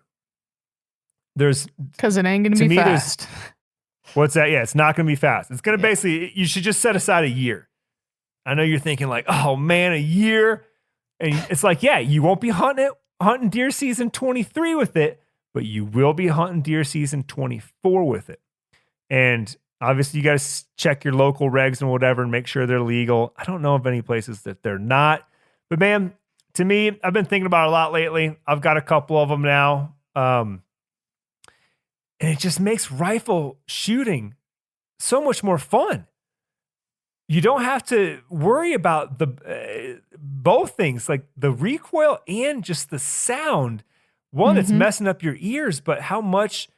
Because it ain't going to be fast. What's that? Yeah, it's not going to be fast. It's going to basically, you should just set aside a year. I know you're thinking like, oh man, a year. And it's like, yeah, you won't be hunting deer season 23 with it, but you will be hunting deer season 24 with it. And obviously you got to check your local regs and whatever and make sure they're legal. I don't know of any places that they're not, but man, to me, I've been thinking about it a lot lately. I've got a couple of them now. And it just makes rifle shooting so much more fun. You don't have to worry about the both things, like the recoil and just the sound. One, it's messing up your ears, but how much...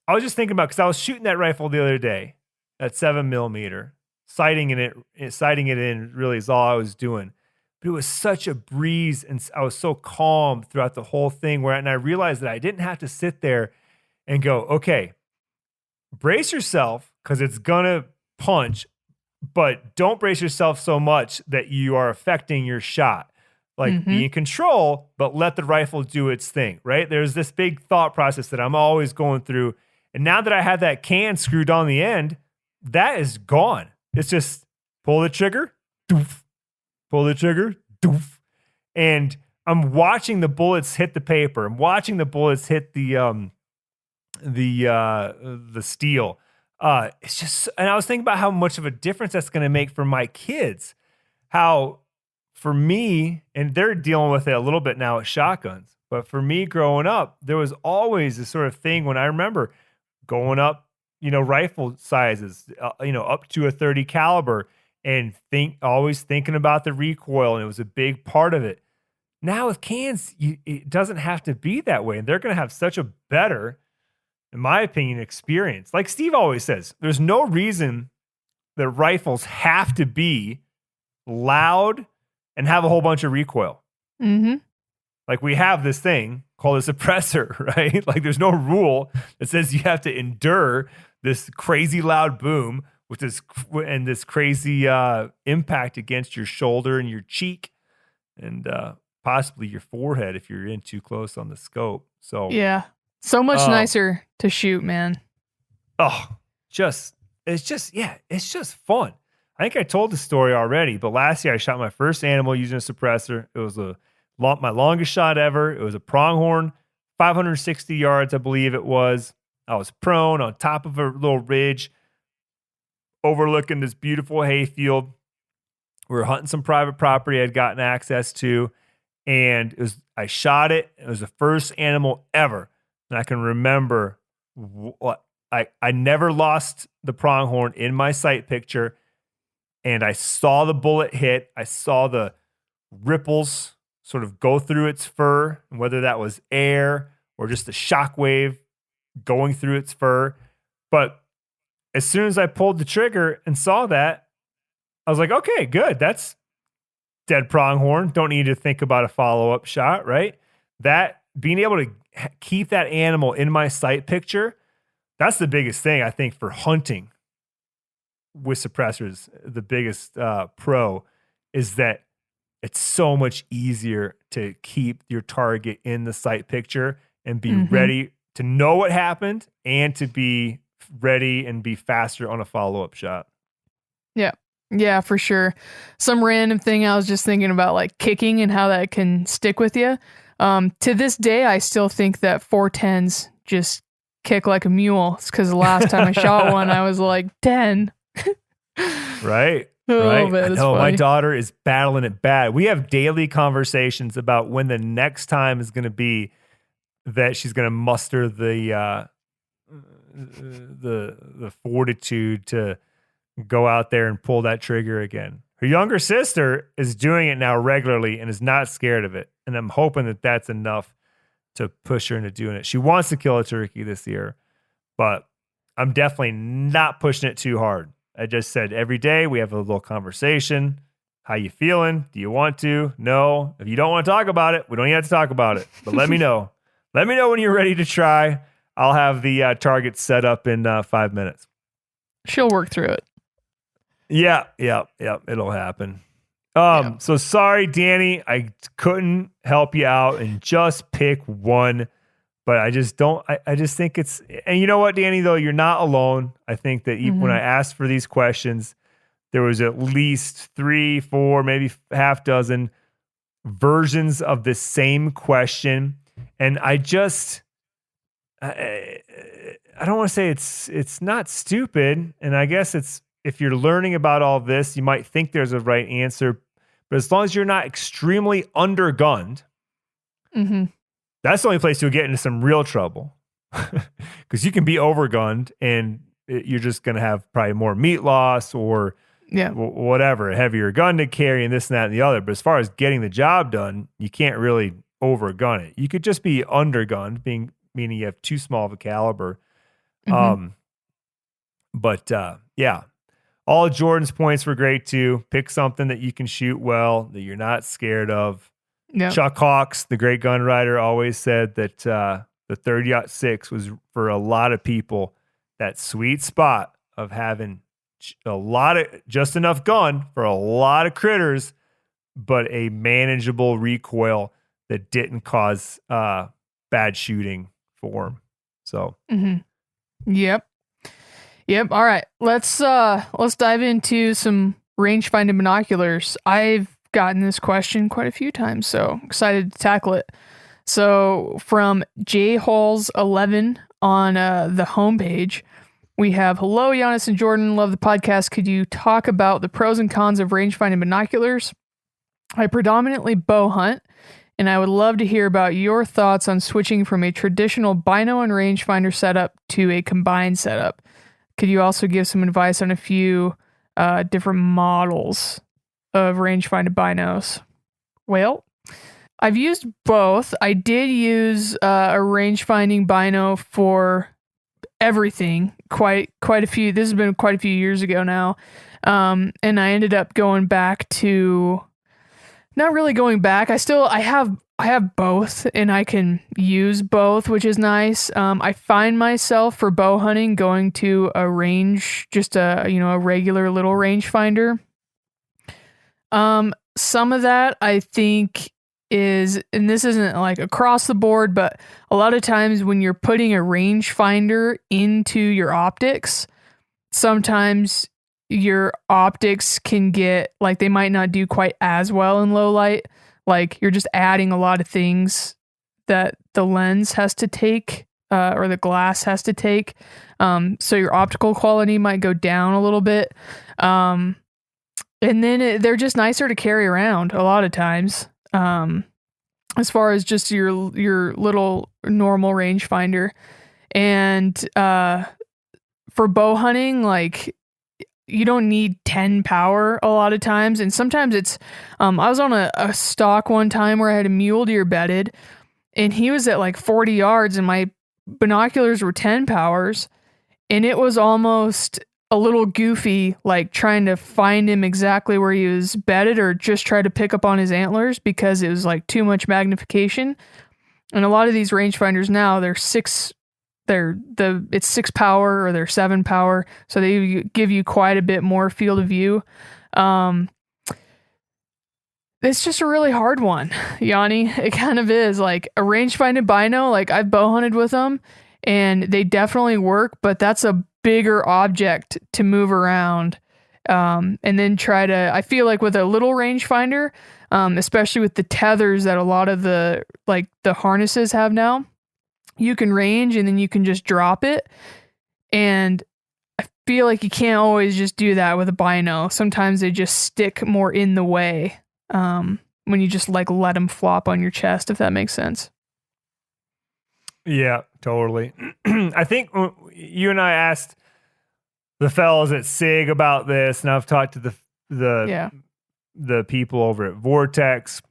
I was just thinking about, because I was shooting that rifle the other day at 7mm, sighting it in really is all I was doing. But it was such a breeze, and I was so calm throughout the whole thing. And I realized that I didn't have to sit there and go, okay, brace yourself because it's gonna punch, but don't brace yourself so much that you are affecting your shot. Like, be in control, but let the rifle do its thing, right? There's this big thought process that I'm always going through. And now that I have that can screwed on the end, that is gone. It's just pull the trigger, doof, pull the trigger, doof. And I'm watching the bullets hit the paper. I'm watching the bullets hit the steel. It's just, and I was thinking about how much of a difference that's going to make for my kids. How for me, and they're dealing with it a little bit now with shotguns, but for me growing up, there was always this sort of thing when I remember going up, rifle sizes, up to a 30 caliber, and always thinking about the recoil, and it was a big part of it. Now with cans, it doesn't have to be that way, and they're going to have such a better, in my opinion, experience. Like Steve always says, there's no reason that rifles have to be loud and have a whole bunch of recoil. Like we have this thing called a suppressor, right? Like there's no rule that says you have to endure this crazy loud boom with this crazy impact against your shoulder and your cheek and possibly your forehead if you're in too close on the scope. So yeah, so much nicer to shoot, man. Oh, it's just fun. I think I told the story already, but last year I shot my first animal using a suppressor. It was my longest shot ever. It was a pronghorn, 560 yards, I believe it was. I was prone on top of a little ridge overlooking this beautiful hayfield. We were hunting some private property I'd gotten access to, and I shot it. It was the first animal ever. And I can remember I never lost the pronghorn in my sight picture. And I saw the bullet hit. I saw the ripples sort of go through its fur, and whether that was air or just a shockwave going through its fur. But as soon as I pulled the trigger and saw that, I was like, okay, good. That's dead pronghorn. Don't need to think about a follow-up shot, right? That being able to keep that animal in my sight picture, that's the biggest thing, I think, for hunting with suppressors. The biggest pro is that it's so much easier to keep your target in the sight picture and be ready to know what happened and to be ready and be faster on a follow-up shot. Yeah. Yeah, for sure. Some random thing I was just thinking about, like kicking and how that can stick with you. To this day, I still think that 410s just kick like a mule. It's because the last time I shot one, I was like 10. Right. Oh, right. man, No, my daughter is battling it bad. We have daily conversations about when the next time is going to be that she's going to muster the fortitude to go out there and pull that trigger again. Her younger sister is doing it now regularly and is not scared of it. And I'm hoping that that's enough to push her into doing it. She wants to kill a turkey this year, but I'm definitely not pushing it too hard. I just said every day we have a little conversation. How you feeling? Do you want to? No. If you don't want to talk about it, we don't even have to talk about it. But let me know. Let me know when you're ready to try. I'll have the target set up in 5 minutes. She'll work through it. Yeah. It'll happen. So sorry, Danny. I couldn't help you out and just pick one. But I just don't, I just think it's, and you know what, Danny, though, you're not alone. I think that even when I asked for these questions, there was at least 3, 4, maybe half dozen versions of the same question. And I just, I don't want to say it's not stupid. And I guess it's, if you're learning about all this, you might think there's a right answer. But as long as you're not extremely undergunned, that's the only place you'll get into some real trouble. because you can be overgunned and you're just going to have probably more meat loss or whatever, a heavier gun to carry and this and that and the other. But as far as getting the job done, you can't really overgun it. You could just be undergunned, meaning you have too small of a caliber. But all of Jordan's points were great too. Pick something that you can shoot well, that you're not scared of. Yep. Chuck Hawks, the great gun writer, always said that the 30-06 was for a lot of people that sweet spot of having just enough gun for a lot of critters, but a manageable recoil that didn't cause bad shooting for them. So, Yep. All right, let's dive into some rangefinding binoculars. I've gotten this question quite a few times, so I'm excited to tackle it. So from jhalls11 on the homepage, we have, hello, Janis and Jordan, love the podcast. Could you talk about the pros and cons of rangefinding binoculars? I predominantly bow hunt, and I would love to hear about your thoughts on switching from a traditional bino and rangefinder setup to a combined setup. Could you also give some advice on a few different models of rangefinder binos? Well, I've used both. I did use a rangefinding bino for everything quite a few. This has been quite a few years ago now, and I ended up going back to, not really going back. I have both, and I can use both, which is nice. I find myself for bow hunting going to a range, just a regular little rangefinder. Some of that I think is, and this isn't like across the board, but a lot of times when you're putting a rangefinder into your optics, sometimes your optics can get, like, they might not do quite as well in low light. Like, you're just adding a lot of things that the lens has to take, or the glass has to take. So your optical quality might go down a little bit. And then they're just nicer to carry around a lot of times. As far as just your little normal rangefinder. And for bow hunting, like, you don't need 10 power a lot of times. And sometimes it's, I was on a stalk one time where I had a mule deer bedded, and he was at like 40 yards and my binoculars were 10 powers. And it was almost a little goofy, like trying to find him exactly where he was bedded or just try to pick up on his antlers because it was like too much magnification. And a lot of these rangefinders now, it's 6 power or they're 7 power. So they give you quite a bit more field of view. It's just a really hard one, Yanni. It kind of is. Like a rangefinding bino, like I've bow hunted with them and they definitely work, but that's a bigger object to move around. And then I feel like with a little rangefinder, especially with the tethers that a lot of the harnesses have now, you can range and then you can just drop it. And I feel like you can't always just do that with a bino. Sometimes they just stick more in the way when you just like let them flop on your chest, if that makes sense. Yeah, totally. I think you and I asked the fellows at SIG about this, and I've talked to the people over at Vortex.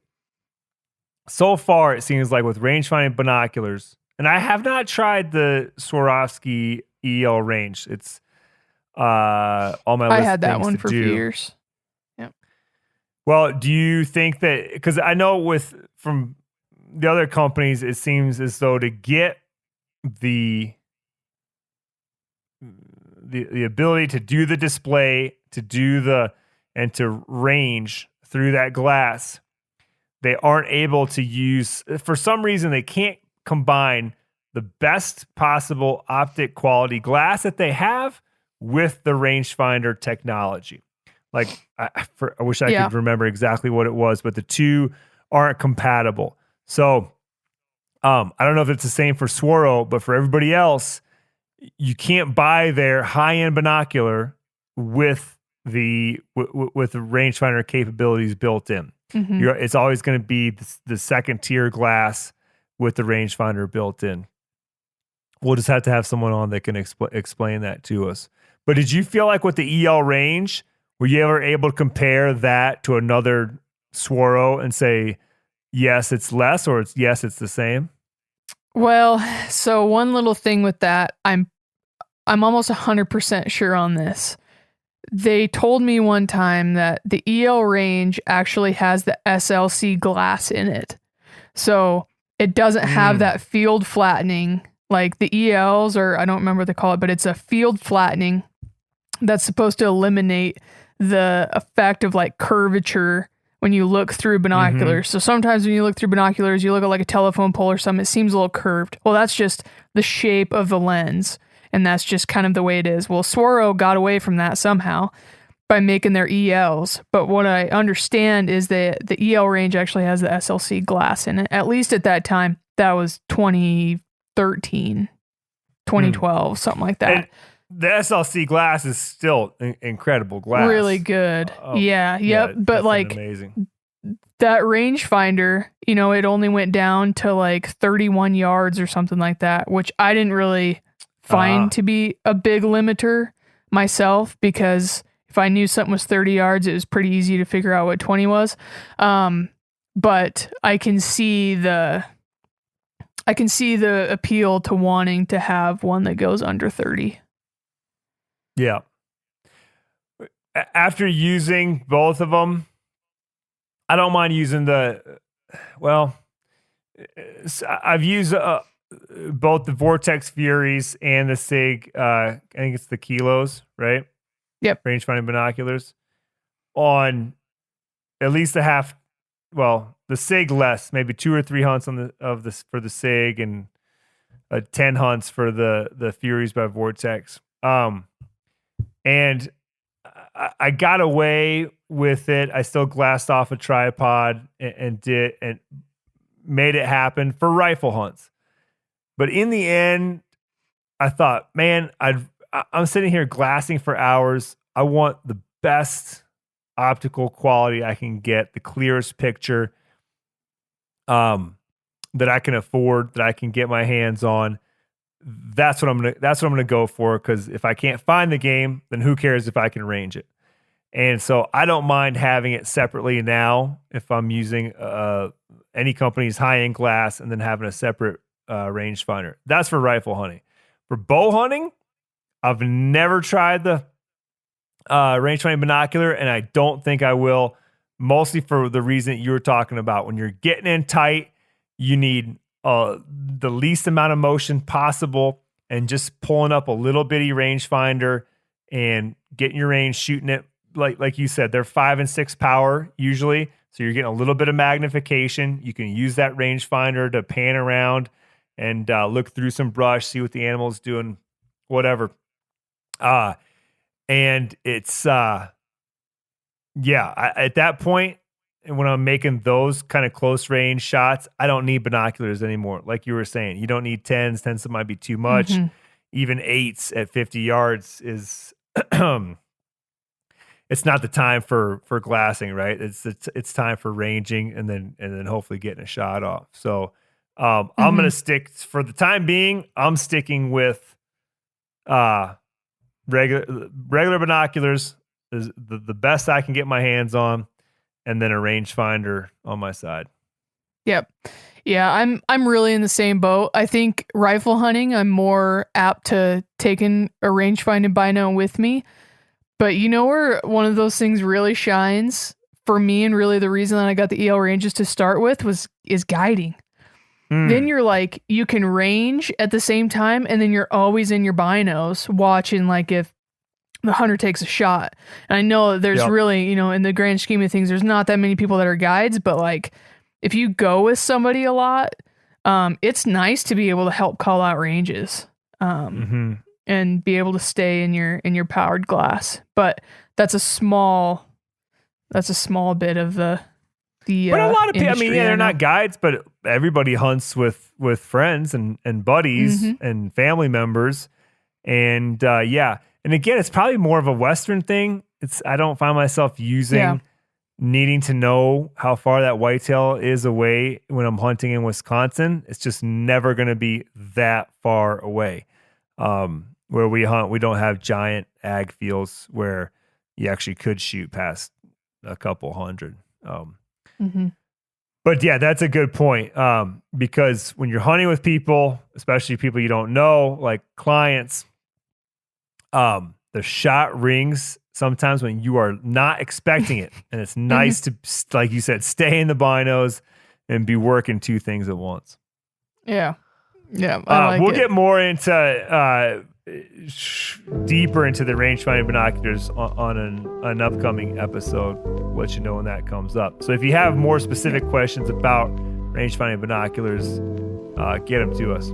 So far, it seems like with rangefinding binoculars, and I have not tried the Swarovski EL range. It's on my list. I had that one for a few do. years. Yeah. Well, do you think that, because I know from the other companies, it seems as though to get the ability to do the display, and to range through that glass, they aren't able to use, for some reason, they can't combine the best possible optic quality glass that they have with the rangefinder technology. Like, I wish I could remember exactly what it was, but the two aren't compatible. So, I don't know if it's the same for Swaro, but for everybody else, you can't buy their high-end binocular with the rangefinder capabilities built in. Mm-hmm. It's always going to be the second tier glass with the rangefinder built in. we'll just have to have someone on that can explain that to us. But did you feel like with the EL range, were you ever able to compare that to another Swaro and say, yes, it's less, or yes, it's the same? Well, so one little thing with that, I'm almost 100% sure on this. They told me one time that the EL range actually has the SLC glass in it. So it doesn't have that field flattening like the ELs, or I don't remember what they call it, but it's a field flattening that's supposed to eliminate the effect of like curvature when you look through binoculars. So sometimes when you look through binoculars, you look at like a telephone pole or something, it seems a little curved. Well, that's just the shape of the lens. And that's just kind of the way it is. Well, Swaro got away from that somehow by making their ELs. But what I understand is that the EL range actually has the SLC glass in it. At least at that time, that was 2013, 2012, something like that. And the SLC glass is still incredible glass. Really good. Yeah. But like amazing. That rangefinder, it only went down to like 31 yards or something like that, which I didn't really find to be a big limiter myself, because if I knew something was 30 yards, it was pretty easy to figure out what 20 was. But I can see the appeal to wanting to have one that goes under 30. Yeah. After using both of them, I don't mind using I've used both the Vortex Furies and the SIG, I think it's the Kilos, right? Yep. Rangefinding binoculars on at least the SIG less, maybe 2 or 3 hunts for the SIG, and 10 hunts for the Furies by Vortex. And I got away with it. I still glassed off a tripod and made it happen for rifle hunts. But in the end, I thought, man, I'm sitting here glassing for hours. I want the best optical quality I can get, the clearest picture that I can afford, that I can get my hands on. That's what I'm gonna go for, because if I can't find the game, then who cares if I can range it? And so I don't mind having it separately now if I'm using any company's high-end glass, and then having a separate rangefinder. That's for rifle hunting. For bow hunting, I've never tried the rangefinding binocular, and I don't think I will, mostly for the reason you were talking about. When you're getting in tight, you need the least amount of motion possible, and just pulling up a little bitty rangefinder and getting your range, shooting it. Like you said, they're 5 and 6 power usually. So you're getting a little bit of magnification. You can use that rangefinder to pan around and look through some brush, see what the animal's doing, whatever. And it's, at that point, when I'm making those kind of close range shots, I don't need binoculars anymore. Like you were saying, you don't need 10s. 10s might be too much. Mm-hmm. Even 8s at 50 yards is, it's not the time for glassing, right? It's time for ranging and then hopefully getting a shot off. So I'm going to stick, for the time being, I'm sticking with regular binoculars is the best I can get my hands on, and then a rangefinder on my side. Yep. Yeah, I'm really in the same boat. I think rifle hunting, I'm more apt to taking a rangefinding bino with me. But you know where one of those things really shines for me, and really the reason that I got the EL ranges to start with is guiding. Then you're like, you can range at the same time, and then you're always in your binos watching, like, if the hunter takes a shot. And I know there's really, in the grand scheme of things, there's not that many people that are guides, but like, if you go with somebody a lot, it's nice to be able to help call out ranges. And be able to stay in your powered glass. But that's a small bit of the but a lot of people, they're not guides, but everybody hunts with friends and buddies and family members. And and again, it's probably more of a Western thing. I don't find myself using needing to know how far that whitetail is away when I'm hunting in Wisconsin. It's just never going to be that far away. Where we hunt, we don't have giant ag fields where you actually could shoot past a couple hundred. But yeah, that's a good point. Because when you're hunting with people, especially people you don't know, like clients, the shot rings sometimes when you are not expecting it. And it's nice to, like you said, stay in the binos and be working two things at once. Yeah. Yeah. We'll get more into deeper into the rangefinding binoculars on an upcoming episode. We'll let you know when that comes up. So if you have more specific questions about rangefinding binoculars, get them to us.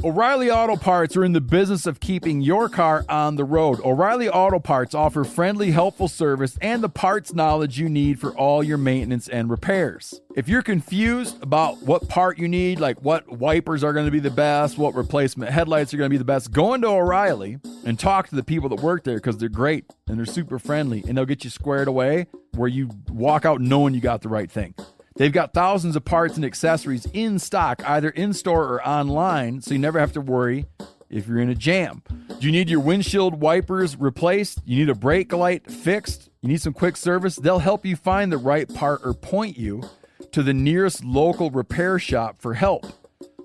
O'Reilly Auto Parts are in the business of keeping your car on the road. O'Reilly Auto Parts offer friendly, helpful service and the parts knowledge you need for all your maintenance and repairs. If you're confused about what part you need, like what wipers are going to be the best, what replacement headlights are going to be the best, go into O'Reilly and talk to the people that work there because they're great and they're super friendly and they'll get you squared away where you walk out knowing you got the right thing. They've got thousands of parts and accessories in stock, either in-store or online, so you never have to worry if you're in a jam. Do you need your windshield wipers replaced? You need a brake light fixed? You need some quick service? They'll help you find the right part or point you to the nearest local repair shop for help.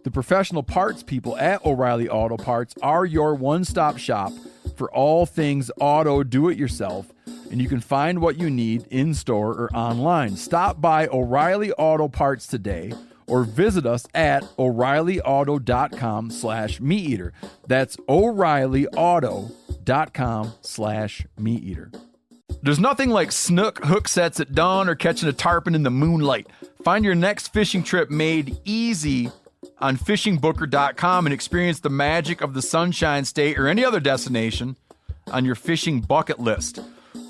The professional parts people at O'Reilly Auto Parts are your one-stop shop for all things auto do-it-yourself, and you can find what you need in-store or online. Stop by O'Reilly Auto Parts today or visit us at O'ReillyAuto.com/MeatEater. That's O'ReillyAuto.com/MeatEater. There's nothing like snook hook sets at dawn or catching a tarpon in the moonlight. Find your next fishing trip made easy on fishingbooker.com and experience the magic of the Sunshine State or any other destination on your fishing bucket list.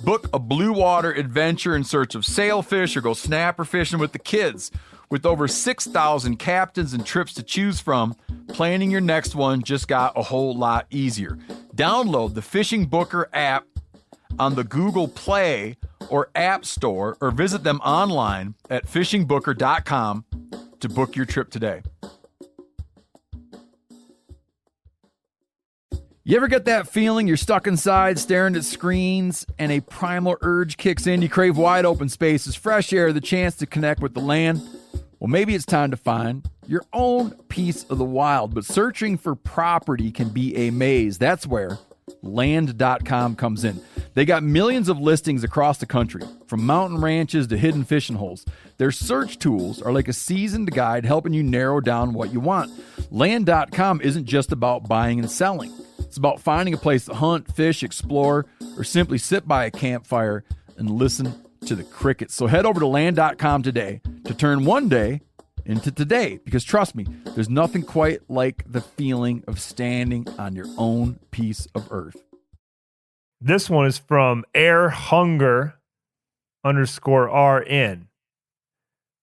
Book a blue water adventure in search of sailfish or go snapper fishing with the kids. With over 6,000 captains and trips to choose from, planning your next one just got a whole lot easier. Download the Fishing Booker app on the Google Play or App Store or visit them online at fishingbooker.com to book your trip today. You ever get that feeling you're stuck inside staring at screens and a primal urge kicks in? You crave wide open spaces, fresh air, the chance to connect with the land. Well, maybe it's time to find your own piece of the wild, but searching for property can be a maze. That's where land.com comes in. They got millions of listings across the country, from mountain ranches to hidden fishing holes. Their search tools are like a seasoned guide helping you narrow down what you want. Land.com isn't just about buying and selling. It's about finding a place to hunt, fish, explore, or simply sit by a campfire and listen to the crickets. So head over to land.com today to turn one day into today, because trust me, there's nothing quite like the feeling of standing on your own piece of earth. This one is from airhunger_RN. I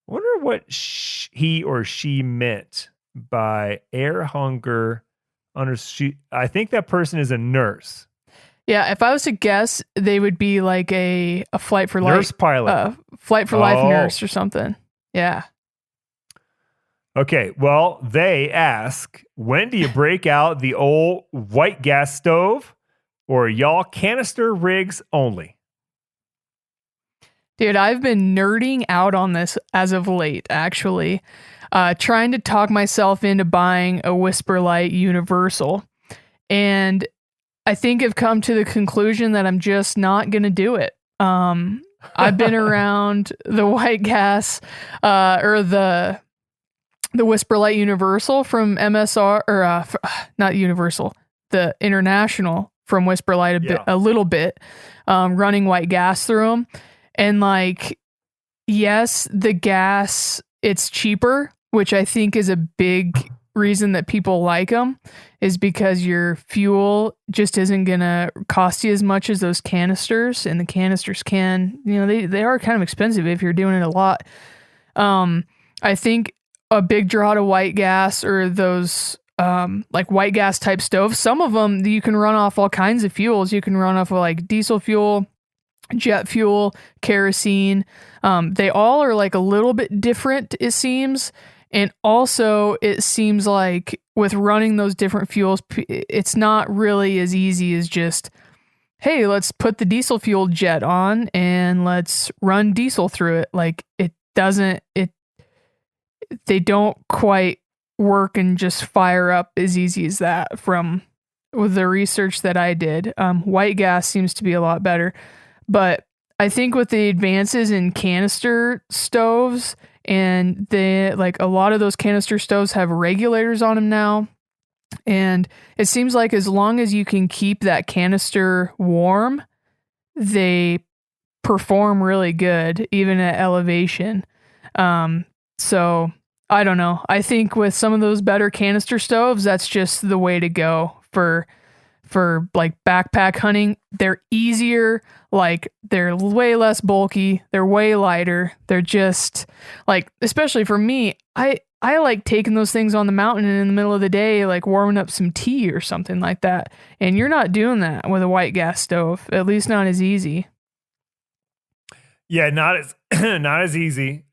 wonder what he or she meant by air hunger. I think that person is a nurse. Yeah, if I was to guess, they would be like a flight for life nurse pilot, flight for life nurse or something. Yeah. Okay, well, they ask, when do you break out the old white gas stove, or y'all canister rigs only? Dude, I've been nerding out on this as of late, actually. Trying to talk myself into buying a Whisperlight Universal. And I think I've come to the conclusion that I'm just not going to do it. I've been around the white gas or the Whisperlight Universal from MSR, or not Universal, the International from Whisperlight a little bit, running white gas through them. And like, yes, the gas, it's cheaper, which I think is a big reason that people like them, is because your fuel just isn't going to cost you as much as those canisters. And the canisters they are kind of expensive if you're doing it a lot. I think a big draw to white gas or those like white gas type stoves. Some of them you can run off all kinds of fuels. You can run off of like diesel fuel, jet fuel, kerosene. They all are like a little bit different, it seems. And also it seems like with running those different fuels, it's not really as easy as just, hey, let's put the diesel fuel jet on and let's run diesel through it. Like they don't quite work and just fire up as easy as that from with the research that I did. White gas seems to be a lot better, but I think with the advances in canister stoves and like a lot of those canister stoves have regulators on them now. And it seems like as long as you can keep that canister warm, they perform really good, even at elevation. So I don't know. I think with some of those better canister stoves, that's just the way to go for like backpack hunting. They're easier, like they're way less bulky, they're way lighter. They're just like, especially for me, I like taking those things on the mountain and in the middle of the day, like warming up some tea or something like that. And you're not doing that with a white gas stove, at least not as easy. Yeah, not as easy.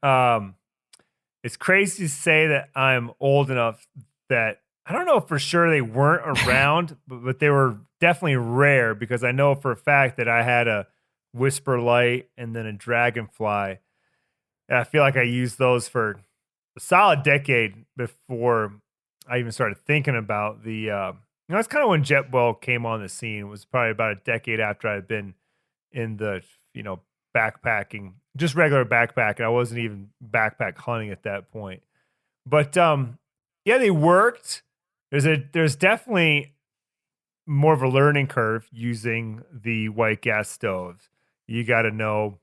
It's crazy to say that I'm old enough that I don't know for sure they weren't around, but they were definitely rare because I know for a fact that I had a Whisper Light and then a Dragonfly. And I feel like I used those for a solid decade before I even started thinking about that's kind of when Jetwell came on the scene. It was probably about a decade after I had been in the, backpacking, just regular backpacking. I wasn't even backpack hunting at that point. But yeah, they worked. There's definitely more of a learning curve using the white gas stoves. You got to know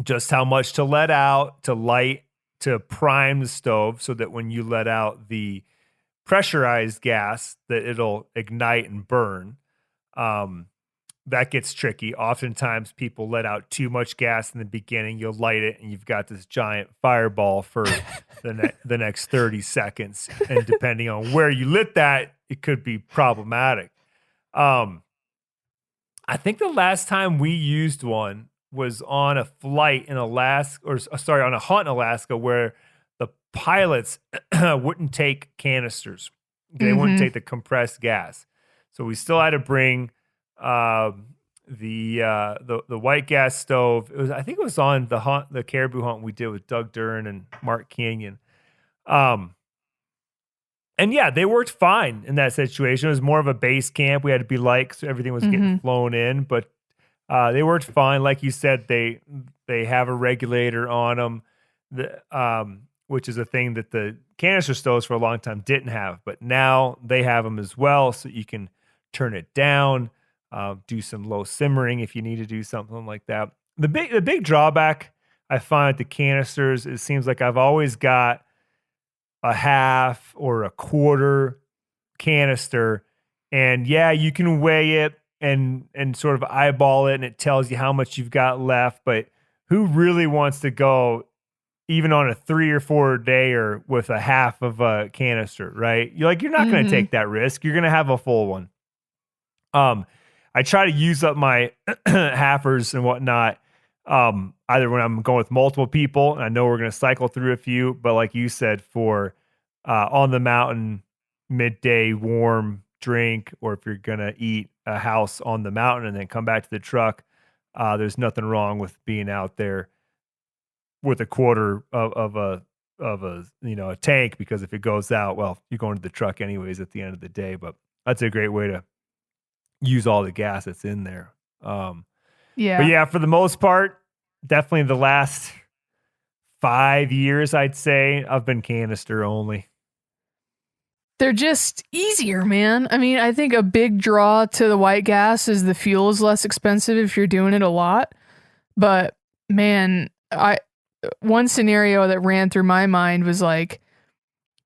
just how much to let out, to light, to prime the stove so that when you let out the pressurized gas that it'll ignite and burn. That gets tricky. Oftentimes people let out too much gas in the beginning. You'll light it and you've got this giant fireball for the next 30 seconds. And depending on where you lit that, it could be problematic. I think the last time we used one was on a flight in Alaska, on a hunt in Alaska where the pilots wouldn't take canisters. They wouldn't take the compressed gas. So we still had to bring the white gas stove. I think it was on the caribou hunt we did with Doug Dern and Mark Canyon. And yeah, they worked fine in that situation. It was more of a base camp. We had to be light, so everything was getting flown in, but they worked fine. Like you said, they have a regulator on them, which is a thing that the canister stoves for a long time didn't have, but now they have them as well, so you can turn it down, do some low simmering if you need to do something like that. The big drawback I find with the canisters, it seems like I've always got a half or a quarter canister, and yeah, you can weigh it and sort of eyeball it, and it tells you how much you've got left, but who really wants to go even on a 3 or 4 dayer with a half of a canister, right? You're not going to take that risk. You're going to have a full one. I try to use up my halfers and whatnot, either when I'm going with multiple people, and I know we're going to cycle through a few, but like you said, for on the mountain, midday warm drink, or if you're going to eat a house on the mountain and then come back to the truck, there's nothing wrong with being out there with a quarter of a tank, because if it goes out, well, you're going to the truck anyways at the end of the day. But that's a great way to use all the gas that's in there. But yeah, for the most part, definitely the last 5 years, I'd say I've been canister only. They're just easier, man. I mean, I think a big draw to the white gas is the fuel is less expensive if you're doing it a lot. But man, one scenario that ran through my mind was like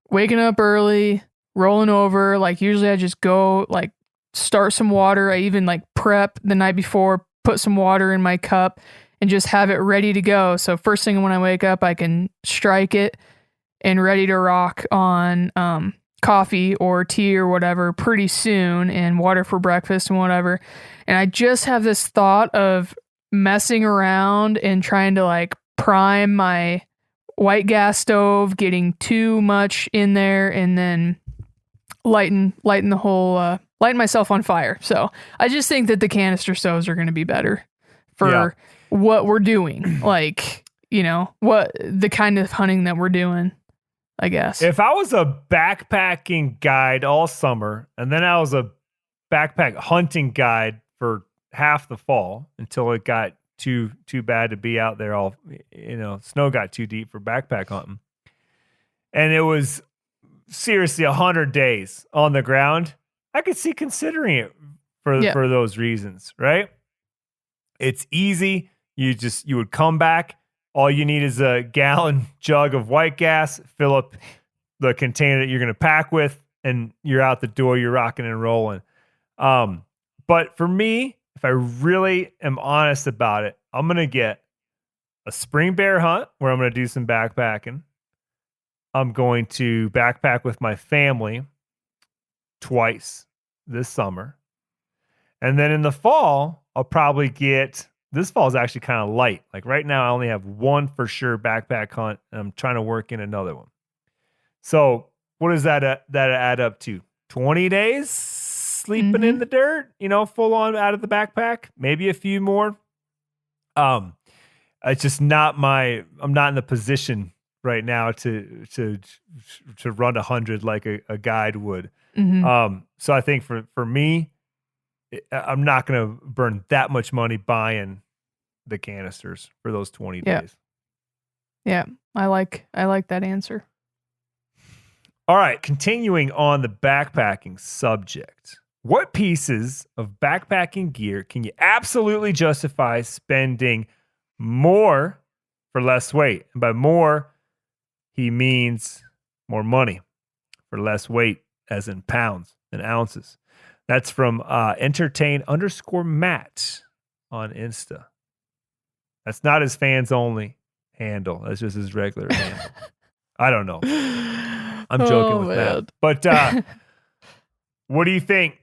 waking up early, rolling over. Like usually I just go like start some water. I even like prep the night before, put some water in my cup and just have it ready to go. So first thing when I wake up, I can strike it and ready to rock on coffee or tea or whatever pretty soon, and water for breakfast and whatever. And I just have this thought of messing around and trying to like prime my white gas stove, getting too much in there, and then lighten the whole lighting myself on fire. So I just think that the canister stoves are going to be better for what we're doing. Like, you know, what the kind of hunting that we're doing, I guess. If I was a backpacking guide all summer, and then I was a backpack hunting guide for half the fall until it got too bad to be out there, all, you know, snow got too deep for backpack hunting, and it was seriously 100 days on the ground, I could see considering it for those reasons, right? It's easy. You would come back. All you need is a gallon jug of white gas, fill up the container that you're going to pack with, and you're out the door. You're rocking and rolling. But for me, if I really am honest about it, I'm going to get a spring bear hunt where I'm going to do some backpacking. I'm going to backpack with my family twice this summer. And then in the fall, I'll probably get, this fall is actually kind of light. Like right now, I only have one for sure backpack hunt, and I'm trying to work in another one. So what does that add up to? 20 days sleeping in the dirt, you know, full on out of the backpack, maybe a few more. It's just not I'm not in the position right now to run 100 like a guide would. So I think for me, I'm not going to burn that much money buying the canisters for those 20 days. Yeah. I like that answer. All right. Continuing on the backpacking subject, what pieces of backpacking gear can you absolutely justify spending more for less weight? And by more, he means more money for less weight, as in pounds and ounces. That's from entertain_Matt on Insta. That's not his fans only handle. That's just his regular handle. I don't know. I'm joking with that. But what do you think?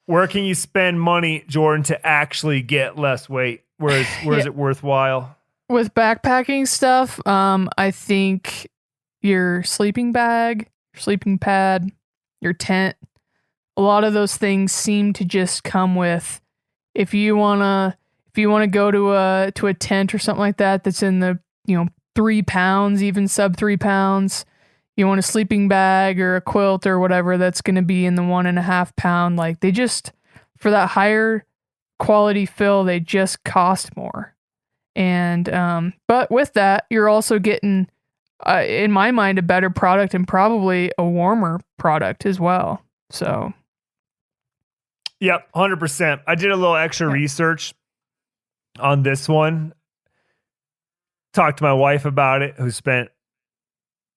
Where can you spend money, Jordan, to actually get less weight? Where is it worthwhile? With backpacking stuff, I think your sleeping bag, your sleeping pad, your tent, a lot of those things seem to just come with, if you wanna go to a tent or something like that that's in the 3 pounds, even sub 3 pounds. You want a sleeping bag or a quilt or whatever that's going to be in the 1.5 pound. Like they just, for that higher quality fill, they just cost more. And but with that, you're also getting, in my mind, a better product and probably a warmer product as well. So. Yep, 100%. I did a little extra research on this one. Talked to my wife about it, who spent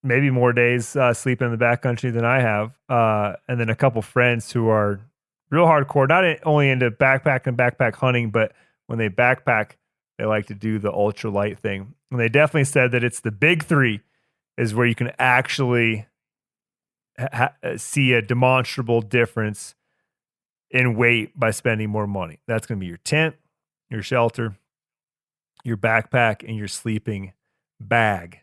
maybe more days sleeping in the backcountry than I have. And then a couple friends who are real hardcore, not only into backpack hunting, but when they backpack, they like to do the ultralight thing. And they definitely said that it's the big three is where you can actually see a demonstrable difference in weight by spending more money. That's going to be your tent, your shelter, your backpack, and your sleeping bag.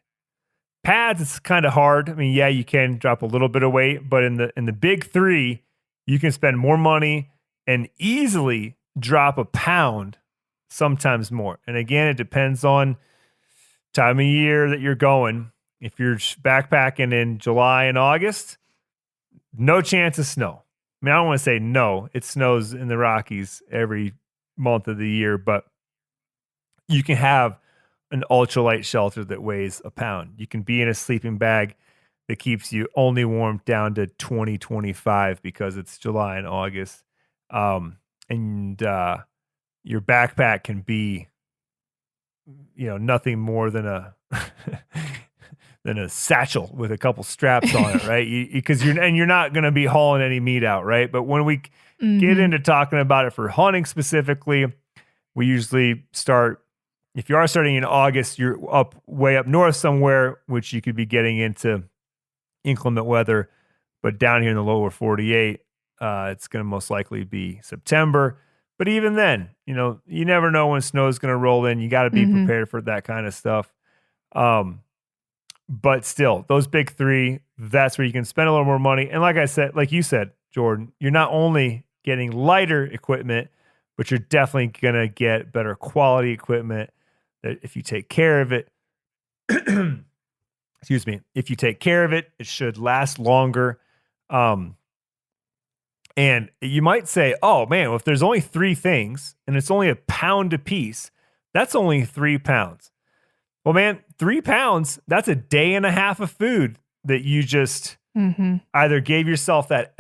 Pads, it's kind of hard. I mean, yeah, you can drop a little bit of weight, but in the big three, you can spend more money and easily drop a pound, sometimes more. And again, it depends on time of year that you're going. If you're backpacking in July and August, no chance of snow. I mean, I don't want to say no. It snows in the Rockies every month of the year, but you can have an ultralight shelter that weighs a pound. You can be in a sleeping bag that keeps you only warm down to 20, 25 because it's July and August. And your backpack can be, nothing more than a than a satchel with a couple straps on it, right? Because you're not going to be hauling any meat out, right? But when we get into talking about it for hunting specifically, we usually start. If you are starting in August, you're way up north somewhere, which you could be getting into inclement weather. But down here in the lower 48, it's going to most likely be September. But even then, you never know when snow is going to roll in. You got to be prepared for that kind of stuff. But still, those big three, that's where you can spend a little more money. And like you said, Jordan, you're not only getting lighter equipment, but you're definitely going to get better quality equipment that if you take care of it, excuse me, if you take care of it, it should last longer. And you might say, oh man, well, if there's only 3 things and it's only £1 a piece, that's only 3 pounds. Well, man, 3 pounds, that's a day and a half of food that you just either gave yourself that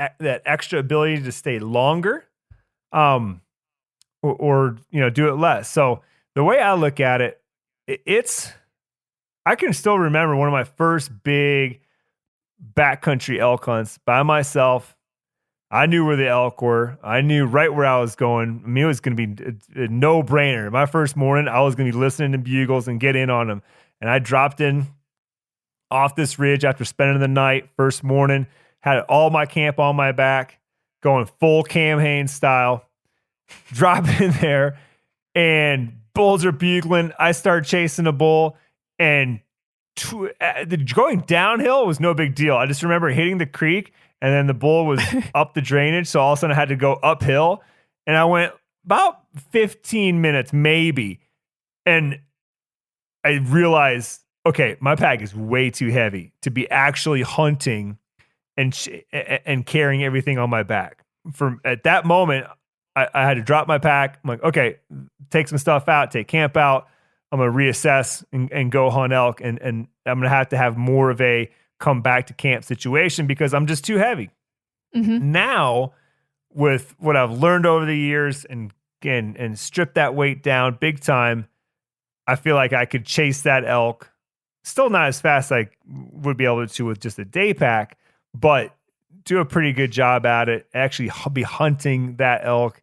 extra ability to stay longer, or do it less. So the way I look at it, I can still remember one of my first big backcountry elk hunts by myself. I knew where the elk were. I knew right where I was going. I mean, it was going to be a no-brainer. My first morning, I was going to be listening to bugles and get in on them. And I dropped in off this ridge after spending the night. First morning, had all my camp on my back, going full Cam Hanes style. Drop in there, and bulls are bugling. I start chasing a bull, and going downhill was no big deal. I just remember hitting the creek, and then the bull was up the drainage, so all of a sudden I had to go uphill, and I went about 15 minutes maybe, and I realized, okay, my pack is way too heavy to be actually hunting and carrying everything on my back. At that moment, I had to drop my pack. I'm like, okay, take some stuff out, take camp out. I'm going to reassess and go hunt elk, and I'm going to have more of a come back to camp situation because I'm just too heavy. Now, with what I've learned over the years and strip that weight down big time, I feel like I could chase that elk. Still not as fast as I would be able to with just a day pack, but do a pretty good job at it. Actually be hunting that elk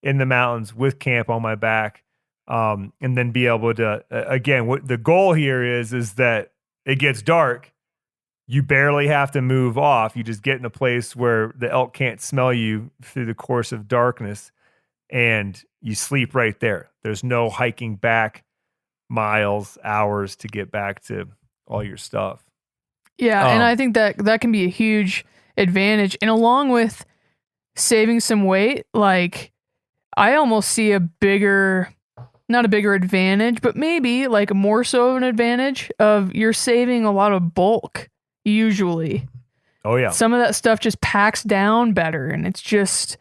in the mountains with camp on my back. And then be able to, again, what the goal here is that it gets dark. You barely have to move off. You just get in a place where the elk can't smell you through the course of darkness, and you sleep right there. There's no hiking back miles, hours to get back to all your stuff. Yeah, and I think that can be a huge advantage. And along with saving some weight, like I almost see not a bigger advantage, but maybe like more so of an advantage of you're saving a lot of bulk usually. Oh yeah. Some of that stuff just packs down better, and it's just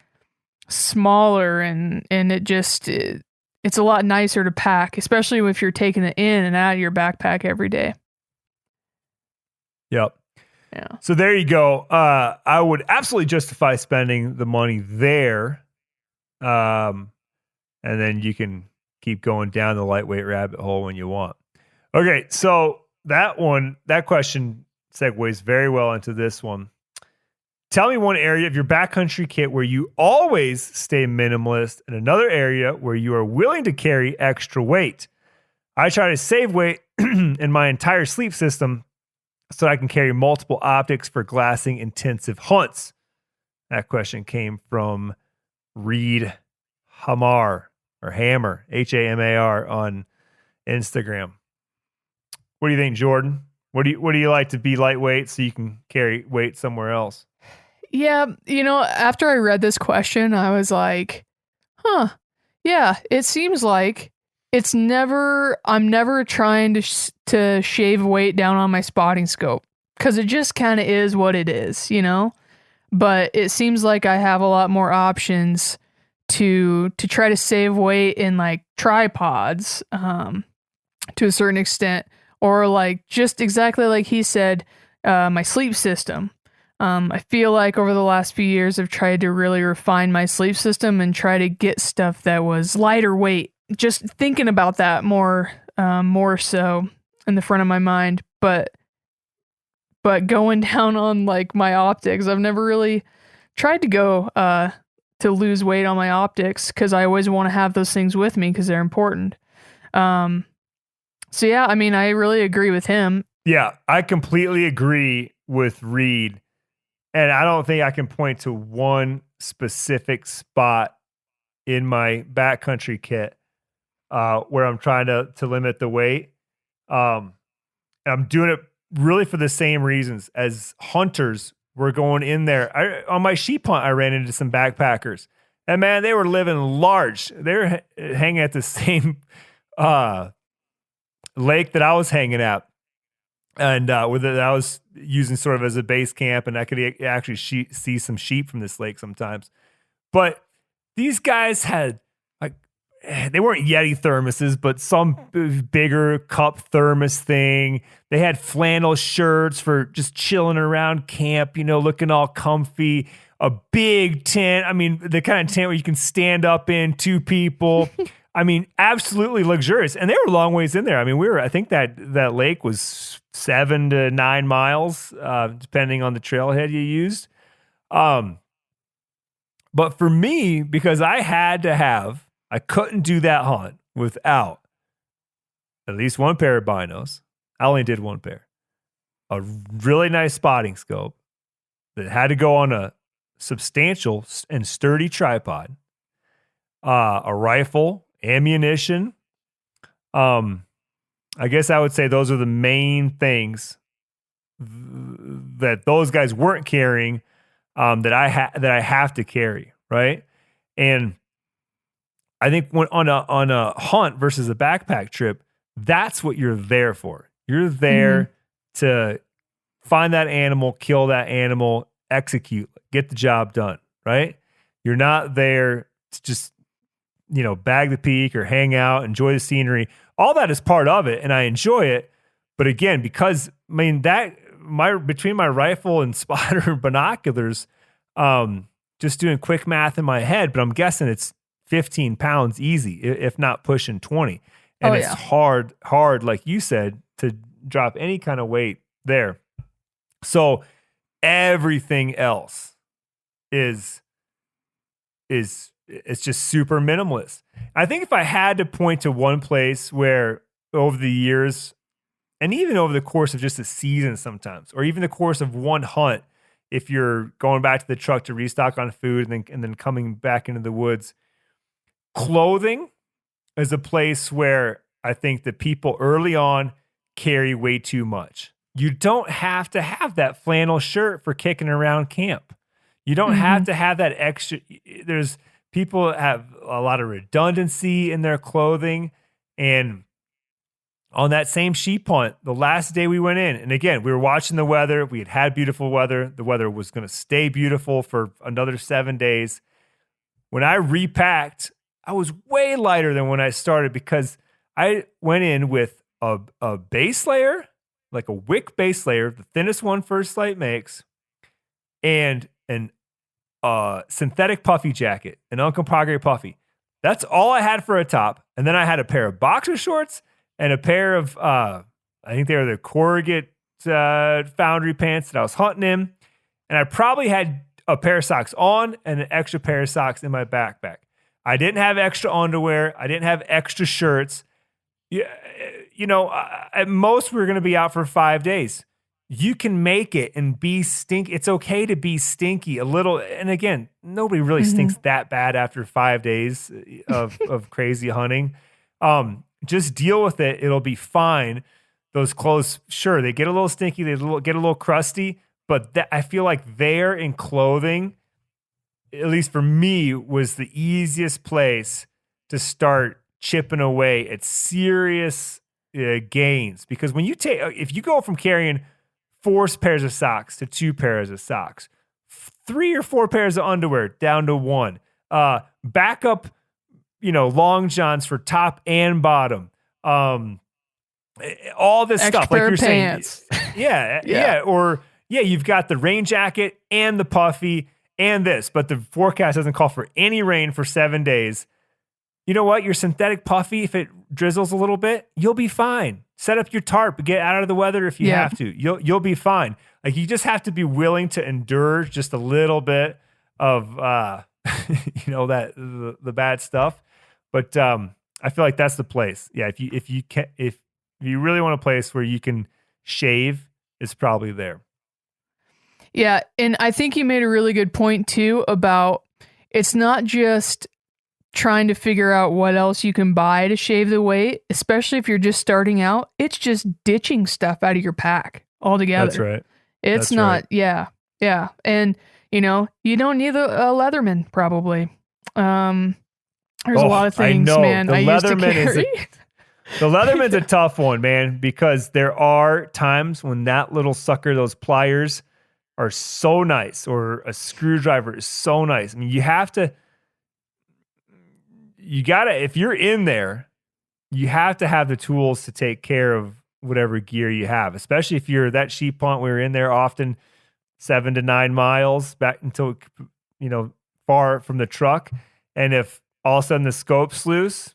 smaller, and it's a lot nicer to pack, especially if you're taking it in and out of your backpack every day. Yep. Yeah. So there you go. I would absolutely justify spending the money there. And then you can keep going down the lightweight rabbit hole when you want. Okay. So that question segues very well into this one. Tell me one area of your backcountry kit where you always stay minimalist, and another area where you are willing to carry extra weight. I try to save weight in my entire sleep system so I can carry multiple optics for glassing intensive hunts. That question came from Reed Hamar, or Hammer, Hamar on Instagram. What do you think, Jordan? What do you like to be lightweight so you can carry weight somewhere else? Yeah, after I read this question, I was like, yeah, it seems like I'm never trying to shave weight down on my spotting scope, because it just kind of is what it is, but it seems like I have a lot more options to try to save weight in like tripods, to a certain extent, or like just exactly like he said, my sleep system. I feel like over the last few years, I've tried to really refine my sleep system and try to get stuff that was lighter weight. Just thinking about that more so in the front of my mind. But going down on like my optics, I've never really tried to go to lose weight on my optics, because I always want to have those things with me because they're important. So yeah, I mean, I really agree with him. Yeah, I completely agree with Reed. And I don't think I can point to one specific spot in my backcountry kit where I'm trying to limit the weight. And I'm doing it really for the same reasons. As hunters, we're going in there. On my sheep hunt, I ran into some backpackers. And man, they were living large. They were hanging at the same lake that I was hanging at. And with it, I was using sort of as a base camp, and I could actually see some sheep from this lake sometimes. But these guys had, like, they weren't Yeti thermoses, but some bigger cup thermos thing. They had flannel shirts for just chilling around camp, looking all comfy. A big tent. I mean, the kind of tent where you can stand up in, 2 people. I mean, absolutely luxurious. And they were a long ways in there. I mean, I think that lake was 7 to 9 miles, depending on the trailhead you used. But for me, because I couldn't do that hunt without at least one pair of binos. I only did one pair. A really nice spotting scope that had to go on a substantial and sturdy tripod, a rifle, ammunition. I guess I would say those are the main things that those guys weren't carrying, that I have to carry, right? And I think when on a hunt versus a backpack trip, that's what you're there for. You're there to find that animal, kill that animal, execute, get the job done, right? You're not there to just bag the peak or hang out, enjoy the scenery. All that is part of it, and I enjoy it. But again, because between my rifle and spotter and binoculars, just doing quick math in my head, but I'm guessing it's 15 pounds easy, if not pushing 20. And it's hard, like you said, to drop any kind of weight there. So everything else is it's just super minimalist. I think if I had to point to one place where over the years, and even over the course of just a season sometimes, or even the course of one hunt, if you're going back to the truck to restock on food and then coming back into the woods, clothing is a place where I think that people early on carry way too much. You don't have to have that flannel shirt for kicking around camp. You don't have to have that extra. People have a lot of redundancy in their clothing. And on that same sheep hunt, the last day we went in, and again, we were watching the weather. We had beautiful weather. The weather was going to stay beautiful for another 7 days. When I repacked, I was way lighter than when I started because I went in with a base layer, like a wick base layer, the thinnest one First Light makes, and an synthetic puffy jacket, an Uncompahgre puffy. That's all I had for a top. And then I had a pair of boxer shorts and a pair of, I think they were the corrugate foundry pants that I was hunting in. And I probably had a pair of socks on and an extra pair of socks in my backpack. I didn't have extra underwear. I didn't have extra shirts. At most we were going to be out for 5 days. You can make it and be stinky. It's okay to be stinky a little. And again, nobody really stinks that bad after 5 days of crazy hunting. Just deal with it. It'll be fine. Those clothes, sure, they get a little stinky. They get a little crusty. But I feel like there in clothing, at least for me, was the easiest place to start chipping away at serious gains. Because when if you go from carrying 4 pairs of socks to 2 pairs of socks, 3 or 4 pairs of underwear down to 1, backup, long johns for top and bottom, all this extra stuff like you're pants. saying, yeah, you've got the rain jacket and the puffy and this, but the forecast doesn't call for any rain for 7 days. You know what? Your synthetic puffy, if it drizzles a little bit, you'll be fine. Set up your tarp, get out of the weather if you have to. You'll be fine. Like, you just have to be willing to endure just a little bit of that the bad stuff. But I feel like that's the place. Yeah, if you really want a place where you can shave is probably there. Yeah, and I think you made a really good point too about it's not just trying to figure out what else you can buy to shave the weight, especially if you're just starting out. It's just ditching stuff out of your pack altogether. That's right. It's not, yeah. And, you don't need a Leatherman probably. There's a lot of things, man, I used to carry. The Leatherman's a tough one, man, because there are times when that little sucker, those pliers are so nice, or a screwdriver is so nice. I mean, if you're in there, you have to have the tools to take care of whatever gear you have, especially if you're that sheep hunt. We were in there often 7 to 9 miles back until, far from the truck. And if all of a sudden the scope's loose,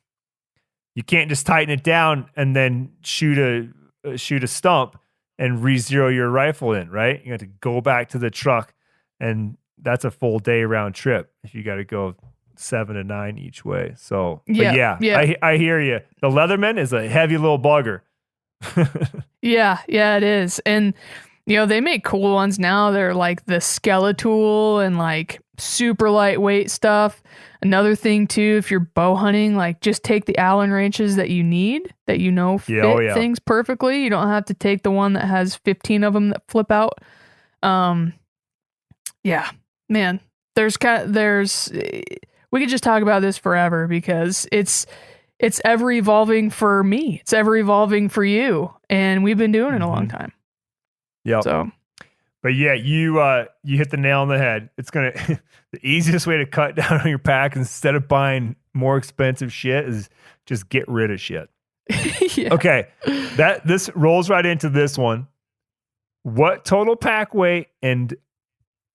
you can't just tighten it down and then shoot a stump and re-zero your rifle in, right? You have to go back to the truck, and that's a full day round trip if you got to go 7 to 9 each way. So, yeah. I hear you. The Leatherman is a heavy little bugger. Yeah, it is. And, they make cool ones now. They're like the Skeletool and like super lightweight stuff. Another thing too, if you're bow hunting, like just take the Allen wrenches that you need, that fit things perfectly. You don't have to take the one that has 15 of them that flip out. Yeah, man, we could just talk about this forever because it's ever evolving for me. It's ever evolving for you. And we've been doing it a long time. Yeah. So, but yeah, you hit the nail on the head. It's the easiest way to cut down on your pack instead of buying more expensive shit is just get rid of shit. Yeah. Okay, this rolls right into this one. What total pack weight and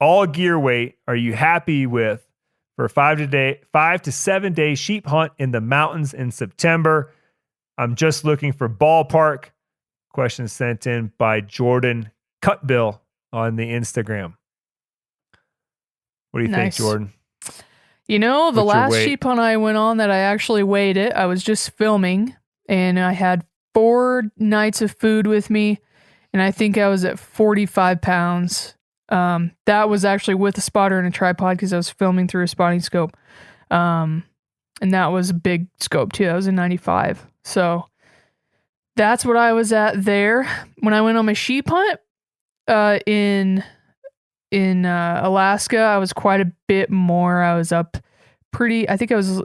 all gear weight are you happy with for a 5 to 7 day sheep hunt in the mountains in September? I'm just looking for ballpark. Question sent in by Jordan Cutbill on the Instagram. What do you think, Jordan? The What's last sheep hunt I went on that I actually weighed it, I was just filming, and I had 4 nights of food with me, and I think I was at 45 pounds. That was actually with a spotter and a tripod because I was filming through a spotting scope. And that was a big scope too. That was a 95. So that's what I was at there. When I went on my sheep hunt, in Alaska, I was quite a bit more. I was I think I was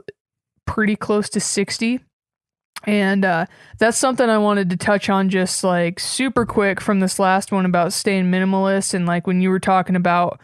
pretty close to 60. And that's something I wanted to touch on just like super quick from this last one about staying minimalist. And like when you were talking about,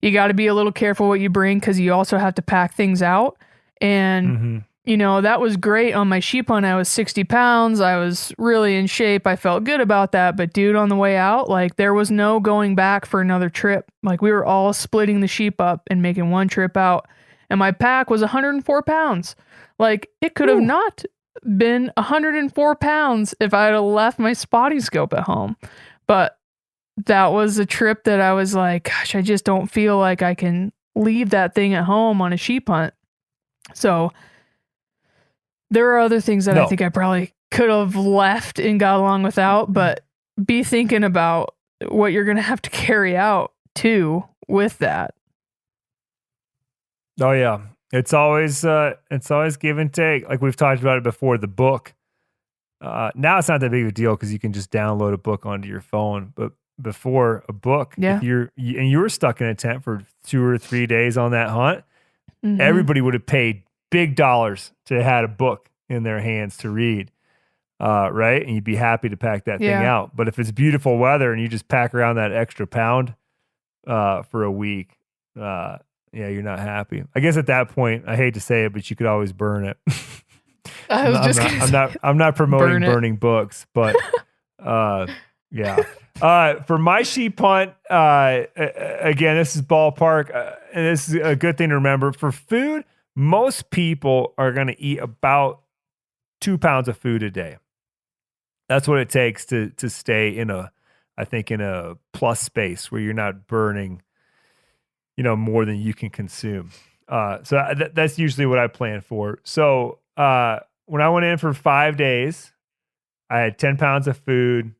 you got to be a little careful what you bring because you also have to pack things out. And, that was great. On my sheep hunt, I was 60 pounds. I was really in shape. I felt good about that. But dude, on the way out, like there was no going back for another trip. Like we were all splitting the sheep up and making one trip out. And my pack was 104 pounds. Like it could have not been 104 pounds if I had left my spotting scope at home. But that was a trip that I was like, gosh, I just don't feel like I can leave that thing at home on a sheep hunt. So there are other things that I think I probably could have left and got along without, but be thinking about what you're going to have to carry out too with that. Oh yeah. It's always give and take. Like we've talked about it before, the book. Now it's not that big of a deal because you can just download a book onto your phone. But before, a book, if you were stuck in a tent for 2 or 3 days on that hunt, everybody would have paid big dollars to have had a book in their hands to read, right? And you'd be happy to pack that thing out. But if it's beautiful weather and you just pack around that extra pound for a week, you're not happy. I guess at that point, I hate to say it, but you could always burn it. I'm not promoting burning books, but yeah. For my sheep hunt, again, this is ballpark, and this is a good thing to remember. For food, most people are going to eat about 2 pounds of food a day. That's what it takes to stay in a plus space where you're not burning, more than you can consume. So that's usually what I plan for. So when I went in for 5 days, I had 10 pounds of food,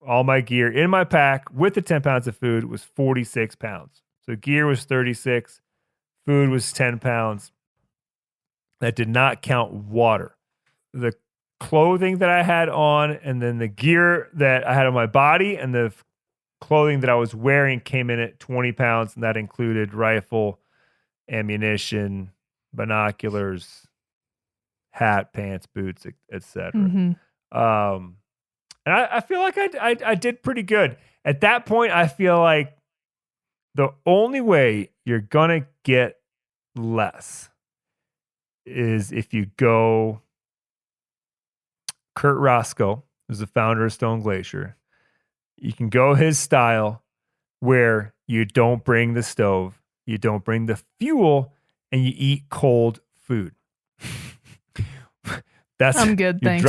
all my gear in my pack with the 10 pounds of food was 46 pounds. So gear was 36, food was 10 pounds. That did not count water. The clothing that I had on, and then the gear that I had on my body, and the clothing that I was wearing came in at 20 pounds, and that included rifle, ammunition, binoculars, hat, pants, boots, etc. And I feel like I did pretty good. At that point, I feel like the only way you're going to get less is if you go Kurt Roscoe, who's the founder of Stone Glacier. You can go his style where you don't bring the stove, you don't bring the fuel, and you eat cold food. I'm good, thanks.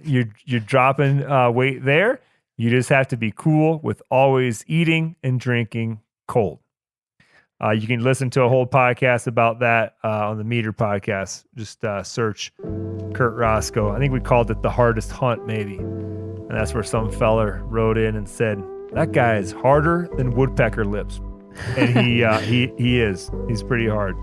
You're dropping weight there. You just have to be cool with always eating and drinking cold. You can listen to a whole podcast about that on the Meter podcast. Just search Kurt Roscoe. I think we called it The Hardest Hunt, maybe. And that's where some feller wrote in and said, that guy is harder than woodpecker lips. And he is. He's pretty hard.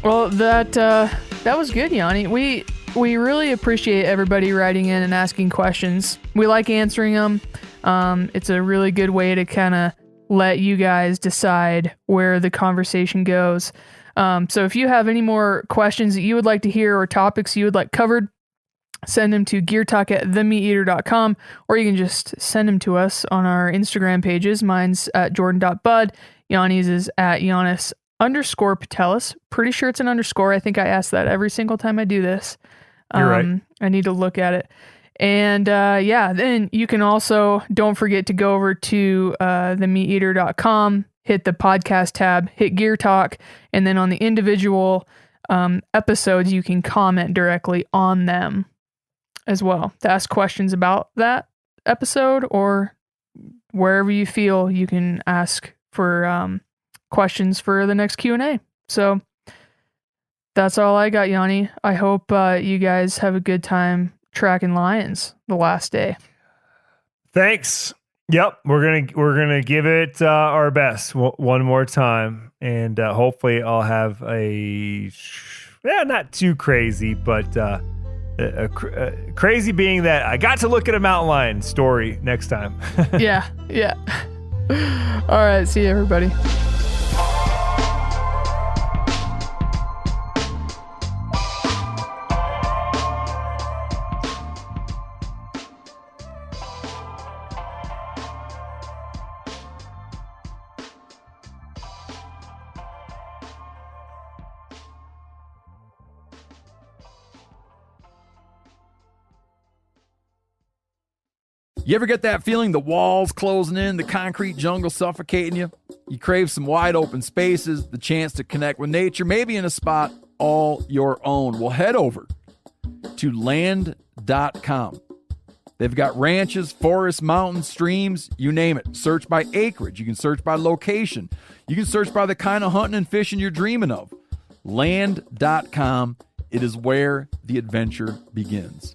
Well, that was good, Yanni. We really appreciate everybody writing in and asking questions. We like answering them. It's a really good way to kind of let you guys decide where the conversation goes. So if you have any more questions that you would like to hear or topics you would like covered, send them to geartalk@themeateater.com, or you can just send them to us on our Instagram pages. Mine's at jordan.bud. Yanni's is at Janis_Patelis. Pretty sure it's an underscore. I think I ask that every single time I do this. You're right. I need to look at it. And then you can also, don't forget to go over to themeateater.com, hit the podcast tab, hit Gear Talk, and then on the individual episodes, you can comment directly on them as well to ask questions about that episode, or wherever you feel you can ask for questions for the next Q&A. So that's all I got, Yanni. I hope you guys have a good time tracking lions the last day. Thanks. Yep, we're gonna give it our best one more time, and hopefully I'll have not too crazy, but crazy being that I got to look at a mountain lion story next time. Yeah. All right, see you, everybody. You ever get that feeling the walls closing in, the concrete jungle suffocating you? You crave some wide open spaces, the chance to connect with nature, maybe in a spot all your own. Well, head over to land.com. They've got ranches, forests, mountains, streams, you name it. Search by acreage. You can search by location. You can search by the kind of hunting and fishing you're dreaming of. Land.com. It is where the adventure begins.